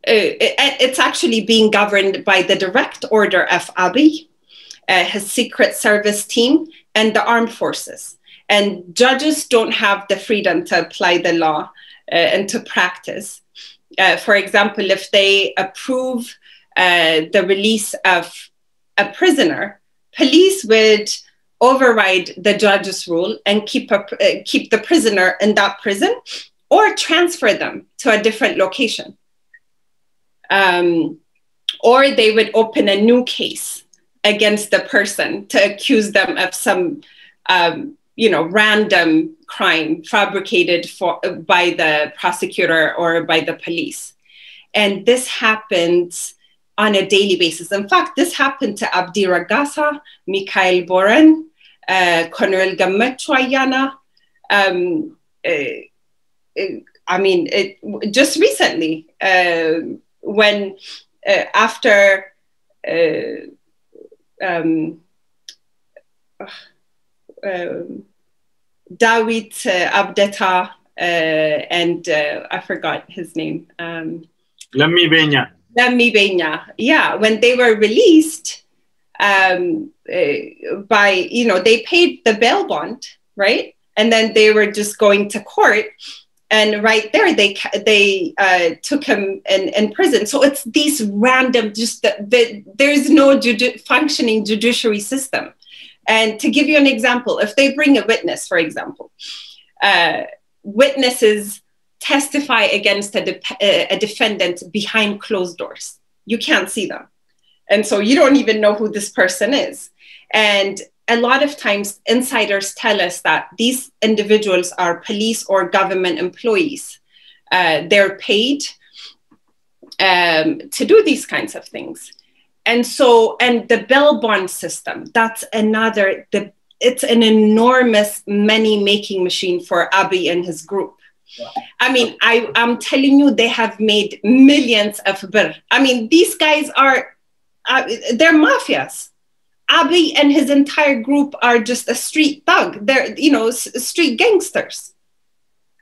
it's actually being governed by the direct order of Abiy, his secret service team, and the armed forces. And judges don't have the freedom to apply the law and to practice. For example, if they approve the release of a prisoner, police would override the judge's rule and keep the prisoner in that prison or transfer them to a different location. Or they would open a new case against the person to accuse them of some random crime fabricated by the prosecutor or by the police. And this happens on a daily basis. In fact, this happened to Abdi Ragasa, Mikhail Boran, Colonel Gammachu Ayana. Just recently, when after Dawit Abdetta and I forgot his name. Lammi Benya. Yeah, when they were released, they paid the bail bond, right? And then they were just going to court, and right there they took him in prison. So it's these random, there's no functioning judiciary system. And to give you an example, if they bring a witness, for example, witnesses testify against a defendant behind closed doors. You can't see them. And so you don't even know who this person is. And a lot of times insiders tell us that these individuals are police or government employees. They're paid to do these kinds of things. And the bail bond system, that's it's an enormous money-making machine for Abiy and his group. I mean, I'm telling you, they have made millions of birr. I mean, these guys are, they're mafias. Abiy and his entire group are just a street thug. They're, street gangsters.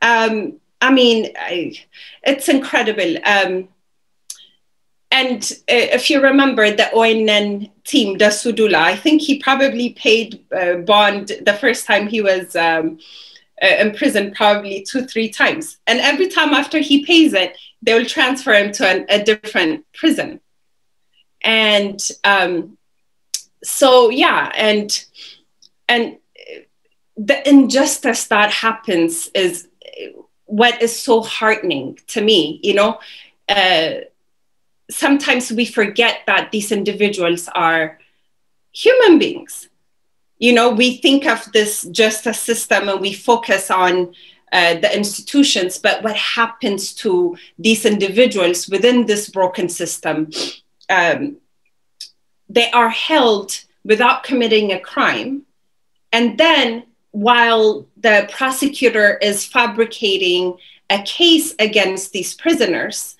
It's incredible. And if you remember the ONN team, the Sudula, I think he probably paid bond the first time he was in prison, probably 2-3 times. And every time after he pays it, they will transfer him to a different prison. And and the injustice that happens is what is so heartening to me, Sometimes we forget that these individuals are human beings. you know, we think of this justice system and we focus on the institutions, but what happens to these individuals within this broken system? They are held without committing a crime. And then while the prosecutor is fabricating a case against these prisoners,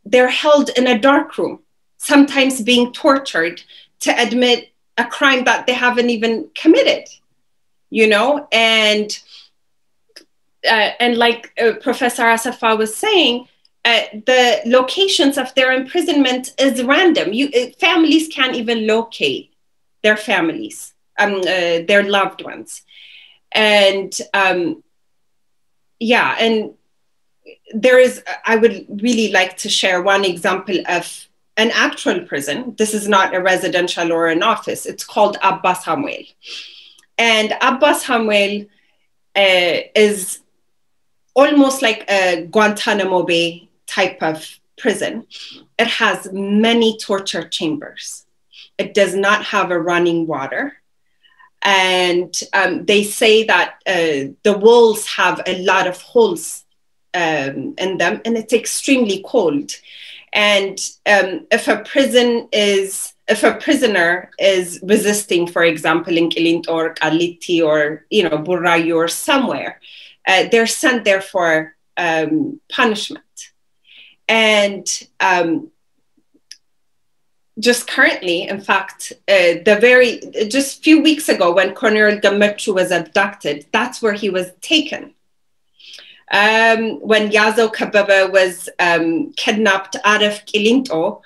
they're held in a dark room, sometimes being tortured to admit a crime that they haven't even committed, you know? And like Professor Asafa was saying, the locations of their imprisonment is random. Families can't even locate their families, their loved ones. And yeah, and I would really like to share one example of an actual prison. This is not a residential or an office. It's called Abbas Hamwel. And Abbas Hamwel is almost like a Guantanamo Bay type of prison. It has many torture chambers. It does not have a running water. And they say that the walls have a lot of holes in them, and it's extremely cold. And if a prisoner is resisting, for example, in Kilint or Kaliti or, you know, Burayu or somewhere, they're sent there for punishment. And just currently, in fact, just a few weeks ago when Cornel Gamechu was abducted, that's where he was taken. When Yazo Kababa was kidnapped out of Kilinto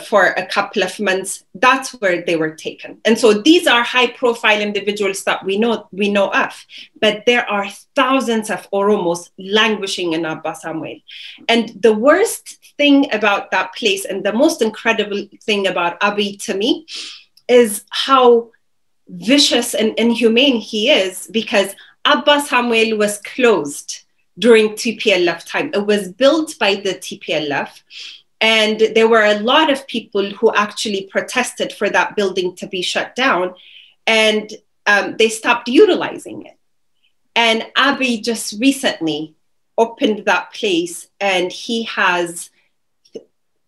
for a couple of months, that's where they were taken. And so these are high-profile individuals that we know of, but there are thousands of Oromos languishing in Abbas Hamwel. And the worst thing about that place, and the most incredible thing about Abiy to me, is how vicious and inhumane he is, because Abbas Hamwel was closed during TPLF time. It was built by the TPLF, and there were a lot of people who actually protested for that building to be shut down, and they stopped utilizing it. And Abiy just recently opened that place, and he has,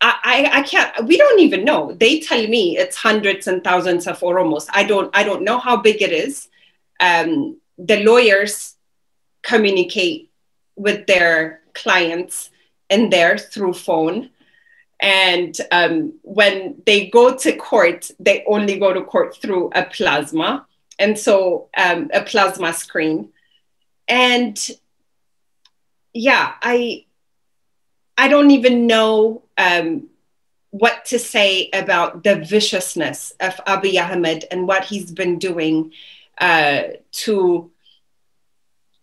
we don't even know. They tell me it's hundreds and thousands of Oromos. I don't know how big it is. The lawyers communicate with their clients in there through phone. And when they go to court, they only go to court through a plasma. And so a plasma screen. And yeah, I don't even know what to say about the viciousness of Abiy Ahmed and what he's been doing to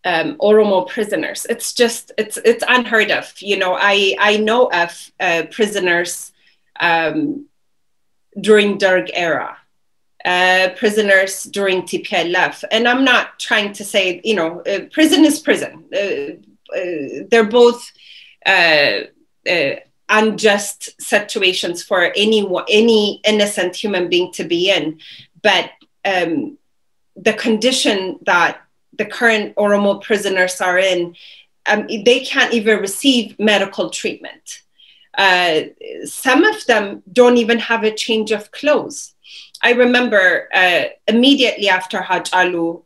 Oromo prisoners. It's unheard of. You know, I know of prisoners during Derg era, prisoners during TPLF, and I'm not trying to say, you know, prison is prison. They're both unjust situations for any innocent human being to be in, but the condition that the current Oromo prisoners are in, they can't even receive medical treatment. Some of them don't even have a change of clothes. I remember immediately after Hajj Alu,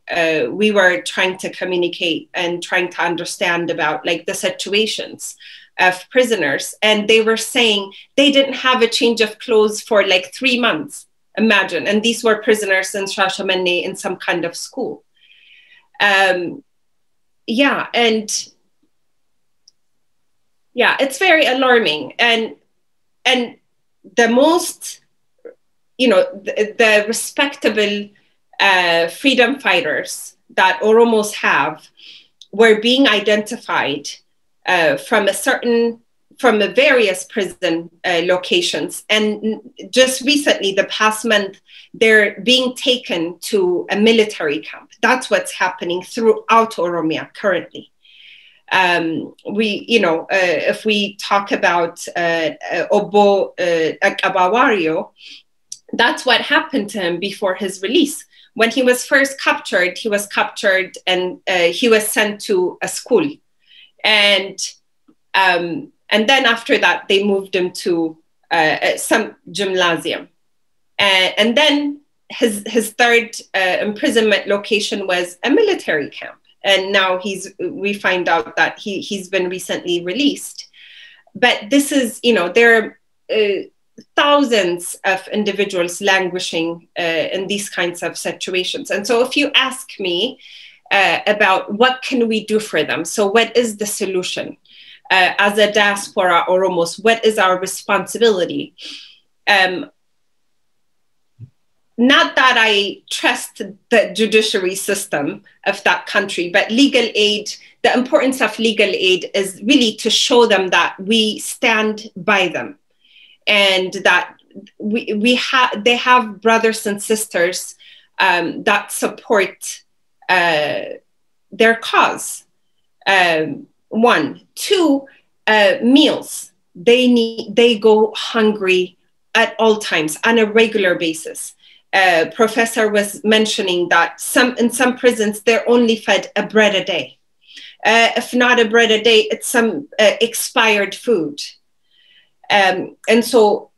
we were trying to communicate and trying to understand about like the situations of prisoners. And they were saying they didn't have a change of clothes for like 3 months, imagine. And these were prisoners in Shashamene in some kind of school. Yeah, and yeah, it's very alarming. And the most, you know, the respectable freedom fighters that Oromos have were being identified from the various prison locations. And just recently, the past month, they're being taken to a military camp. That's what's happening throughout Oromia currently. If we talk about Obo Akabawario, that's what happened to him before his release. When he was first captured, and he was sent to a school. And then after that, they moved him to some gymnasium. And then his third imprisonment location was a military camp. And now we find out that he's been recently released. But this is, there are thousands of individuals languishing in these kinds of situations. And so if you ask me about what can we do for them, so what is the solution? As a diaspora Oromos, what is our responsibility? Not that I trust the judiciary system of that country, but legal aid, the importance of legal aid is really to show them that we stand by them, and that they have brothers and sisters that support their cause. One, two, meals. They go hungry at all times on a regular basis. Professor was mentioning that in some prisons they're only fed a bread a day. If not a bread a day, it's some expired food. And so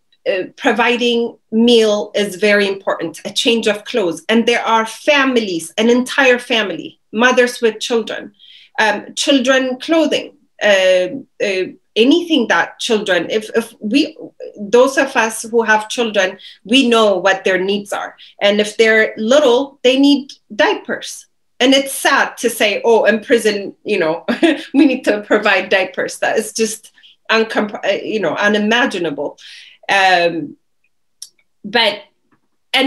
providing meal is very important, a change of clothes. And there are families, an entire family, mothers with children, children clothing, anything that children, those of us who have children, we know what their needs are. And if they're little, they need diapers. And it's sad to say, oh, in prison, we need to provide diapers. That is just unimaginable. And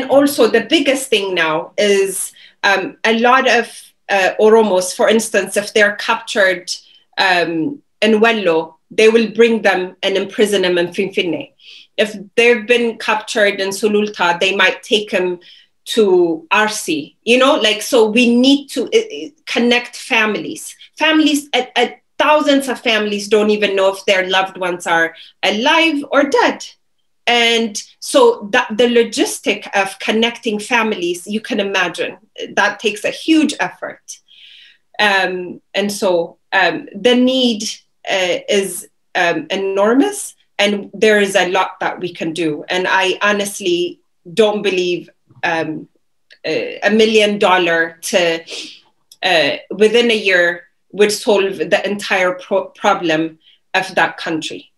also the biggest thing now is a lot of Oromos, for instance, if they're captured in Wello, they will bring them and imprison them in Finfinne. If they've been captured in Sululta, they might take them to RC, so we need to connect families. Thousands of families don't even know if their loved ones are alive or dead. And so the logistic of connecting families, you can imagine, that takes a huge effort. And so the need is enormous, and there is a lot that we can do. And I honestly don't believe $1 million to within a year would solve the entire problem of that country.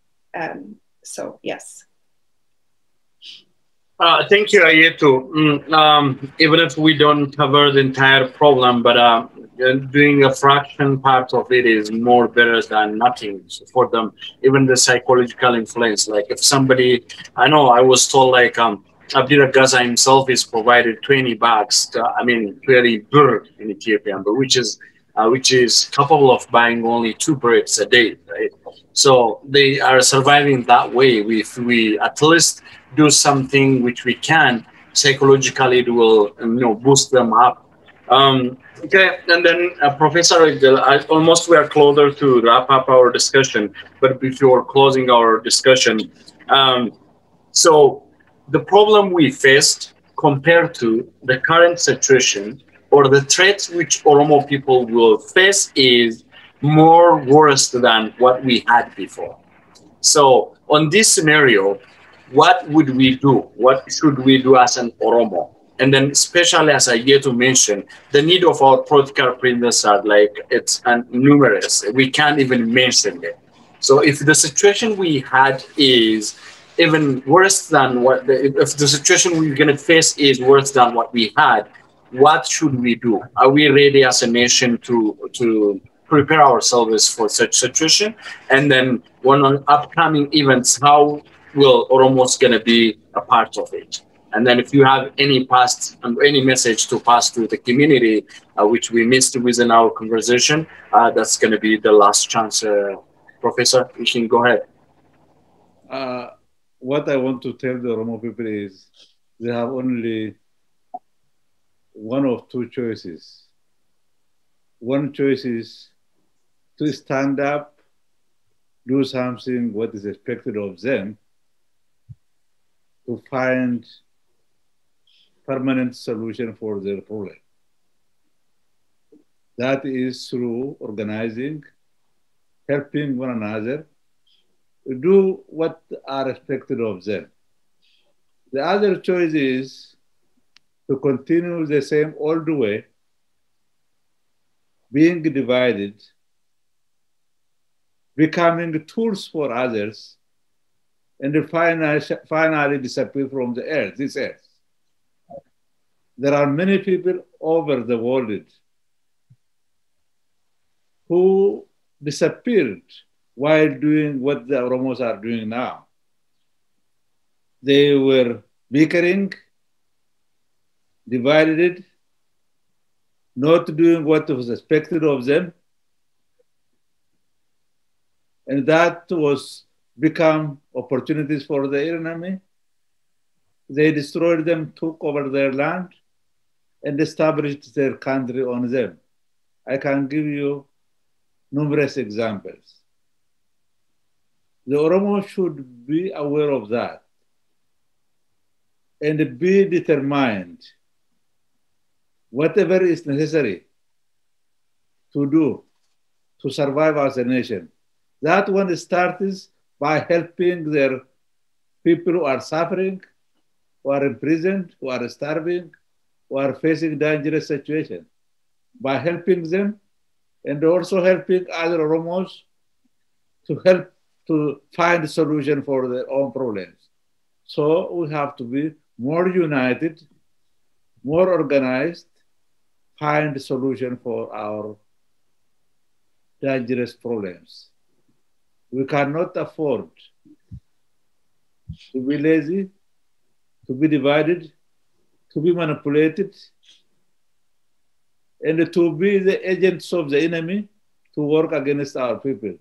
So yes. Thank you, Ayetu. Even if we don't cover the entire problem, but doing a fraction part of it is more better than nothing for them. Even the psychological influence, like if somebody, I know I was told like Abdullah Gaza himself is provided 20 bags, 20 birr in Ethiopian, but which is capable of buying only 2 breads a day, right? So they are surviving that way. If we at least do something which we can, psychologically it will boost them up. Okay, and then Professor, almost we are closer to wrap up our discussion, but before closing our discussion, so the problem we faced compared to the current situation or the threats which Oromo people will face is more worse than what we had before. So on this scenario, what would we do? What should we do as an Oromo? And then especially as I get to mention, the need of our political prisoners are it's numerous. We can't even mention it. So if the situation we had is even worse than if the situation we're going to face is worse than what we had, what should we do? Are we ready as a nation to prepare ourselves for such situation? And then on upcoming events, how will Oromos going to be a part of it? And then if you have any message to pass to the community, which we missed within our conversation, that's going to be the last chance. Professor, you can go ahead. What I want to tell the Oromo people is they have only one of two choices. One choice is to stand up, do something what is expected of them, to find permanent solution for their problem. That is through organizing, helping one another, do what are expected of them. The other choice is to continue the same old way, being divided, becoming tools for others, and finally disappear from the earth, this earth. There are many people over the world who disappeared while doing what the Oromos are doing now. They were bickering, divided, not doing what was expected of them, and that was become opportunities for the enemy. They destroyed them, took over their land, and established their country on them. I can give you numerous examples. The Oromo should be aware of that and be determined, whatever is necessary to do to survive as a nation. That one starts by helping their people who are suffering, who are imprisoned, who are starving, who are facing dangerous situations, by helping them and also helping other Oromos to help to find a solution for their own problems. So we have to be more united, more organized, find a solution for our dangerous problems. We cannot afford to be lazy, to be divided, to be manipulated, and to be the agents of the enemy to work against our people.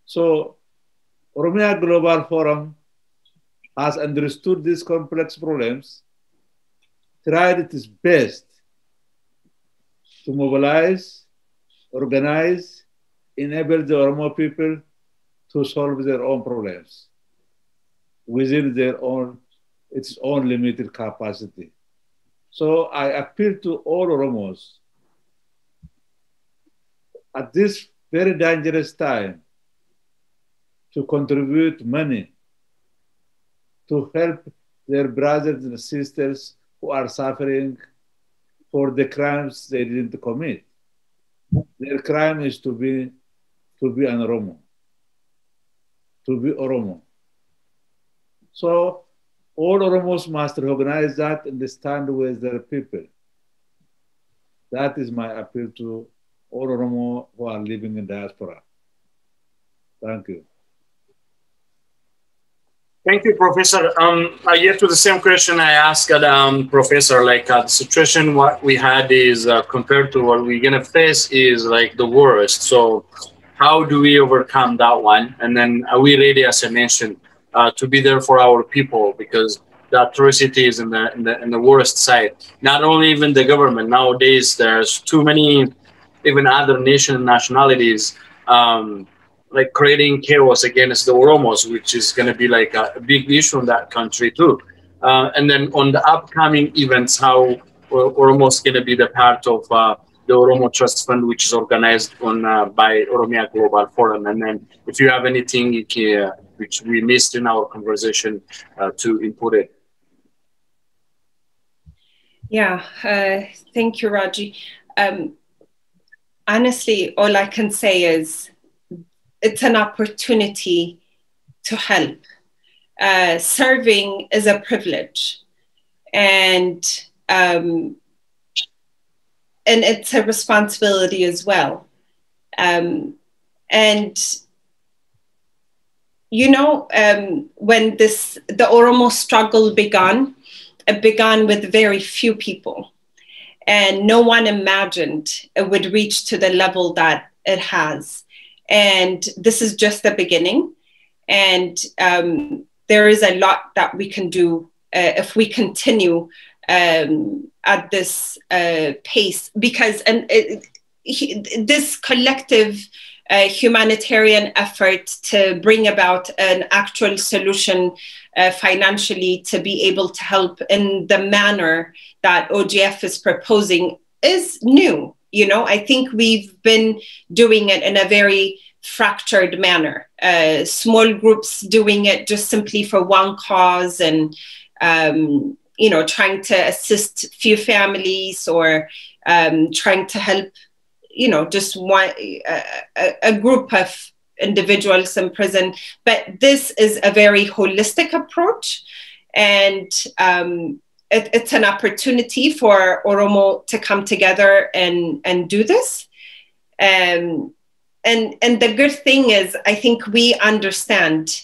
So Oromia Global Forum has understood these complex problems, tried its best to mobilize, organize, enable the Oromo people to solve their own problems within its own limited capacity. So I appeal to all Oromos at this very dangerous time to contribute money to help their brothers and sisters who are suffering for the crimes they didn't commit. Their crime is to be an Oromo, to be Oromo. So all Oromos must recognize that and stand with their people. That is my appeal to all Oromo who are living in diaspora. Thank you. Thank you, Professor. I get to the same question I asked Professor. Like the situation what we had is compared to what we're gonna face is like the worst. So how do we overcome that one? And then are we ready as a nation to be there for our people? Because the atrocity is in the worst side. Not only even the government nowadays. There's too many even other nationalities. Like creating chaos against the Oromos, which is going to be like a big issue in that country too. And then on the upcoming events, how Oromos going to be the part of the Oromo Trust Fund, which is organized by Oromia Global Forum. And then if you have anything which we missed in our conversation to input it. Yeah, thank you, Raji. Honestly, all I can say is it's an opportunity to help. Serving is a privilege, and it's a responsibility as well. And you know, when the Oromo struggle began, it began with very few people, and no one imagined it would reach to the level that it has. And this is just the beginning. And there is a lot that we can do if we continue at this pace, because this collective humanitarian effort to bring about an actual solution financially to be able to help in the manner that OGF is proposing is new. You know, I think we've been doing it in a very fractured manner. Small groups doing it just simply for one cause and, you know, trying to assist few families or trying to help, you know, just one, a group of individuals in prison. But this is a very holistic approach, and it's an opportunity for Oromo to come together and do this. And the good thing is, I think we understand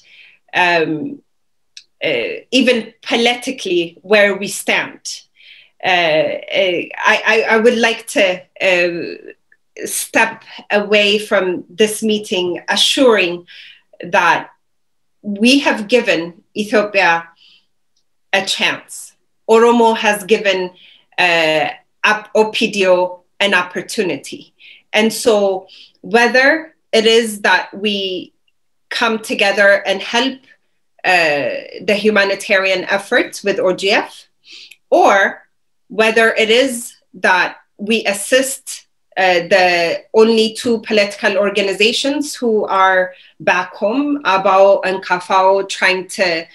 even politically where we stand. I would like to step away from this meeting assuring that we have given Ethiopia a chance. Oromo has given OPDO an opportunity. And so whether it is that we come together and help the humanitarian efforts with OGF, or whether it is that we assist the only two political organizations who are back home, ABAO and KAFAO, trying to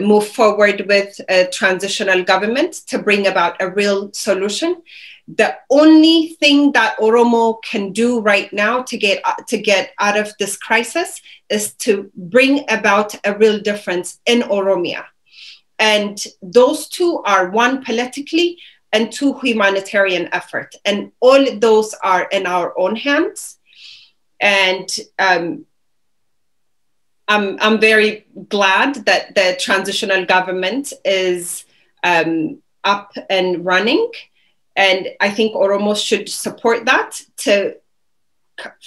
move forward with a transitional government to bring about a real solution. The only thing that Oromo can do right now to get out of this crisis is to bring about a real difference in Oromia. And those two are, one politically and two humanitarian effort. And all those are in our own hands. And I'm very glad that the transitional government is up and running. And I think Oromo should support that to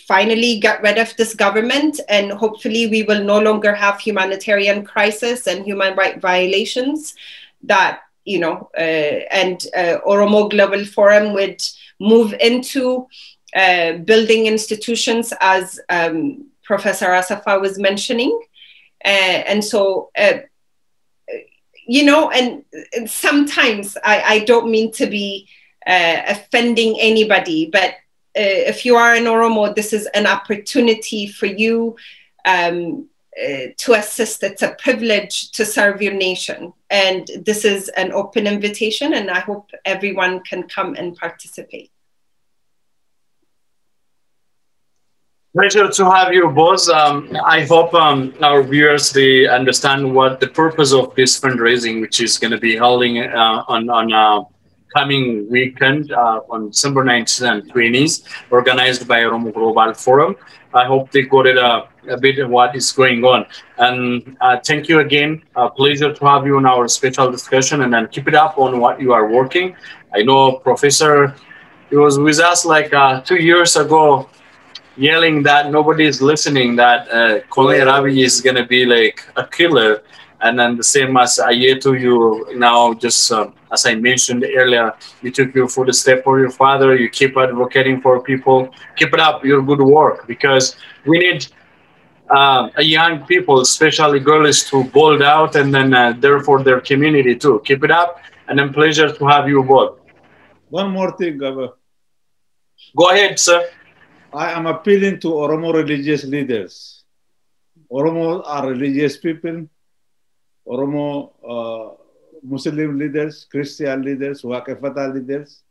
finally get rid of this government, and hopefully we will no longer have humanitarian crisis and human rights violations that, you know, and Oromo Global Forum would move into building institutions, as Professor Asafa was mentioning. And so, you know, and sometimes I don't mean to be offending anybody, but if you are an Oromo, this is an opportunity for you to assist. It's a privilege to serve your nation. And this is an open invitation, and I hope everyone can come and participate. Pleasure to have you both. I hope our viewers, they understand what the purpose of this fundraising, which is going to be holding on coming weekend on December 19th and 20th, organized by Oromo Global Forum. I hope they got it a bit of what is going on. And thank you again. Pleasure to have you on our special discussion, and then keep it up on what you are working. I know Professor, he was with us like 2 years ago, yelling that nobody is listening, that Colonel Ravi is going to be like a killer. And then the same as Ayeto, you now just, as I mentioned earlier, you took your footstep for your father, you keep advocating for people. Keep it up, your good work, because we need young people, especially girls, to bold out, and then therefore their community too. Keep it up, and then pleasure to have you both. One more thing, Gaba. Go ahead, sir. I am appealing to Oromo religious leaders. Oromo are religious people. Oromo Muslim leaders, Christian leaders, Wakefata leaders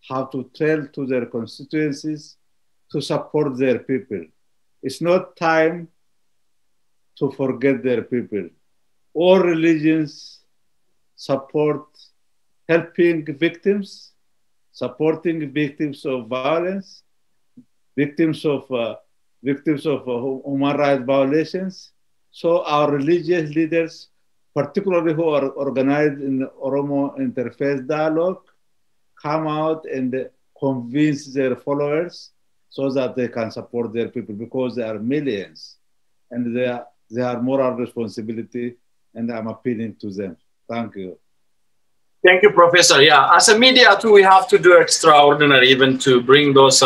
have to tell to their constituencies to support their people. It's not time to forget their people. All religions support helping victims, supporting victims of violence, victims of human rights violations. So our religious leaders, particularly who are organized in the Oromo Interfaith Dialogue, come out and convince their followers so that they can support their people, because they are millions and they have moral responsibility, and I'm appealing to them. Thank you. Thank you, Professor. Yeah, as a media too, we have to do extraordinary even to bring those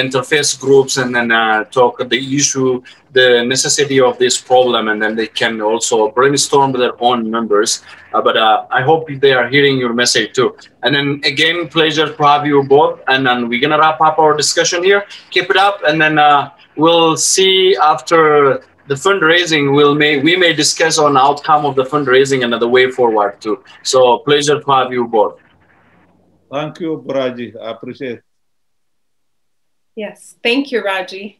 interface groups and then talk the issue, the necessity of this problem, and then they can also brainstorm with their own members. But I hope they are hearing your message too. And then again, pleasure to have you both. And then we're gonna wrap up our discussion here. Keep it up, and then we'll see after the fundraising. We may discuss on outcome of the fundraising and the way forward too. So pleasure to have you both. Thank you, Raji. I appreciate it. Yes, thank you, Raji.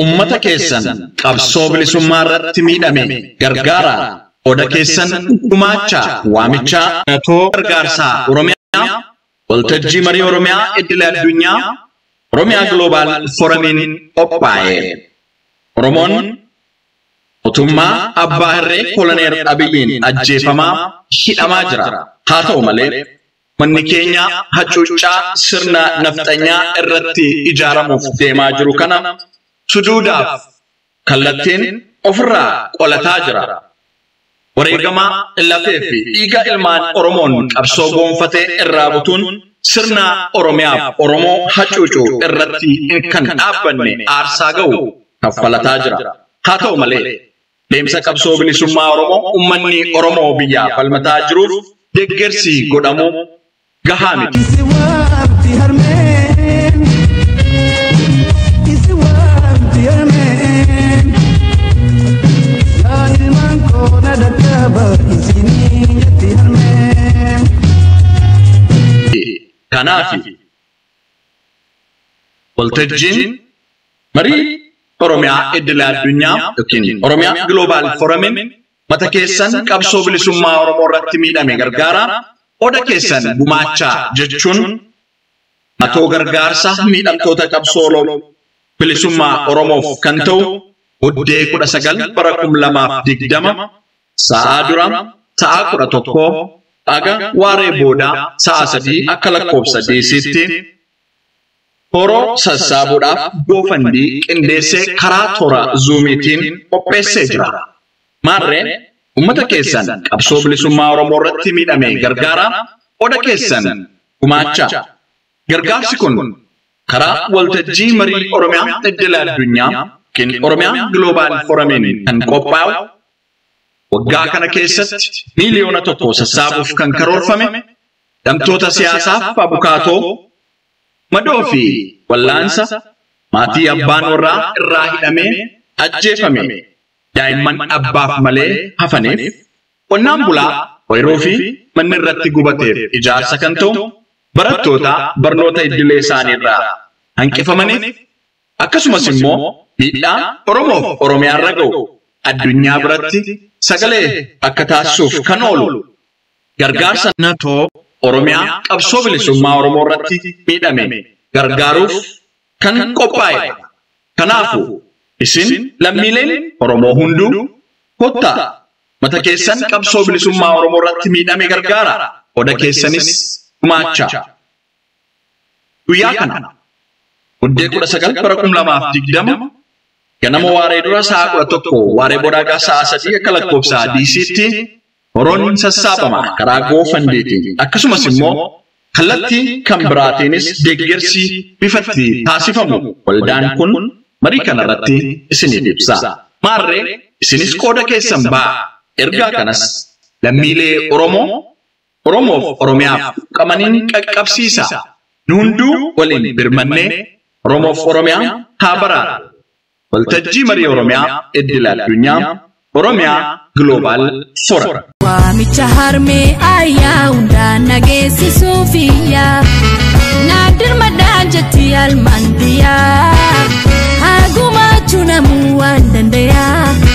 Ummata keessan qabsoo bilisummaa irratti miidhame gargaara. Oda keessan gumaacha waamicha natoo gargaarsaa Oromiyaa waltajjii marii Oromiyaa iddila addunyaa Oromia Global Forumin qophaa'e. Oromoon mootummaa abbaa irree koloneer Abiyyiin ajjeefamaa hidhamaa jira. Haa ta'u malee manni keenya hacuuccaa sirna nafxanyaa irratti ijaaramuuf deemaa jiru kana sujuudaaf kallattiin ofirraa qolataa jira. Wareegama lafee fi dhiiga ilmaan Oromoon qabsoo goonfatee irraa butuun sirna Oromiyaaf Oromoo hacuucuu irratti kan dhaabbanne aarsaa ga'u kaffalataa jira. Haa ta'u malee deemsa qabsoo bilisummaa Oromoo uummanni Oromoo biyyaa falmataa jiruuf deeggarsi godhamu gahaa miti. Kanaafi waltajjiin marii Oromiyaa iddila addunyaa yookiin Oromiyaa Global Forumin mata keessan qabsoo bilisummaa Oromoo irratti miidhame gargaara. Oda keessan gumaacha jechuun natoo gargaarsa miidhamtoota qabsoo bilisummaa Oromoof kan ta'u Oddee 19 bara 2020 sa'aa dura sa'aa 11 aga waaree booda sa'aa 3 akka lakkoofsa deessitti horoo sassaabuudhaaf goofandii qindeessee karaa toora zuumiitiin qopheessee jira. Maarreen ummata keessan qabsoo bilisummaa Oromoo irratti miidhame gargaara. Oda keessan gumaacha. Gargaarsi kun karaa waltajjii marii Oromiyaa iddila addunyaa kin Oromia Global Forumin kan qophaa'u waggaa kana keessatti miiliyoona tokko sassaabuuf kan karoorfame damtoota siyaasaaf abukaatoo madoo fi wallaansa maatii abbaan warraa irraa hidhamee ajjeefame daa'imman abbaaf malee hafaniif qonnaan bulaa ooyiruu fi manni irratti gubateef ijaarsa kan ta'u barattoota barnoota idilee isaanii irraa hanqifamaniif akkasumas immoo miidhaa Oromoof Oromiyaa irra ga'u addunyaa biratti sagalee akka taasisuuf kan oolu gargaarsa natoo Oromiyaa qabsoo bilisummaa Oromoo irratti miidhame gargaaruuf kan qophaa'e. Kanaafuu isin lammiileen Oromoo hunduu kottaa mata keessan qabsoo bilisummaa Oromoo irratti miidhame gargaara. Oda keessanis gumaacha. Guyyaa kana Oddee 19 bara 2020 ganama waaree dura sa'aa 11 waaree booda sa'aa 3 akka lakkoofsa DC'tti horoon sassaabama karaa goofandeetiin akkasumas immoo kallattii kan biraatiinis deeggarsi bifatti taasifamu. Waldaan kun marii kanarratti isiniif ibsa. Maarree isinis qooda keessan ba'a. Ergaa kanas lammiilee Oromoof Oromiyaaf qamaniin qaqqabsiisa. Nu hunduu waliin birmannee Oromoof Oromiyaa haa baraaru. Waltajjii marii Oromiyaa iddila addunyaa Oromia Global Forum. Waamicha harmee ayyaa hundaan nageessisuufiyaa naadir madaan jetti almandiyaa. Jechuu namuu waan dandayaa.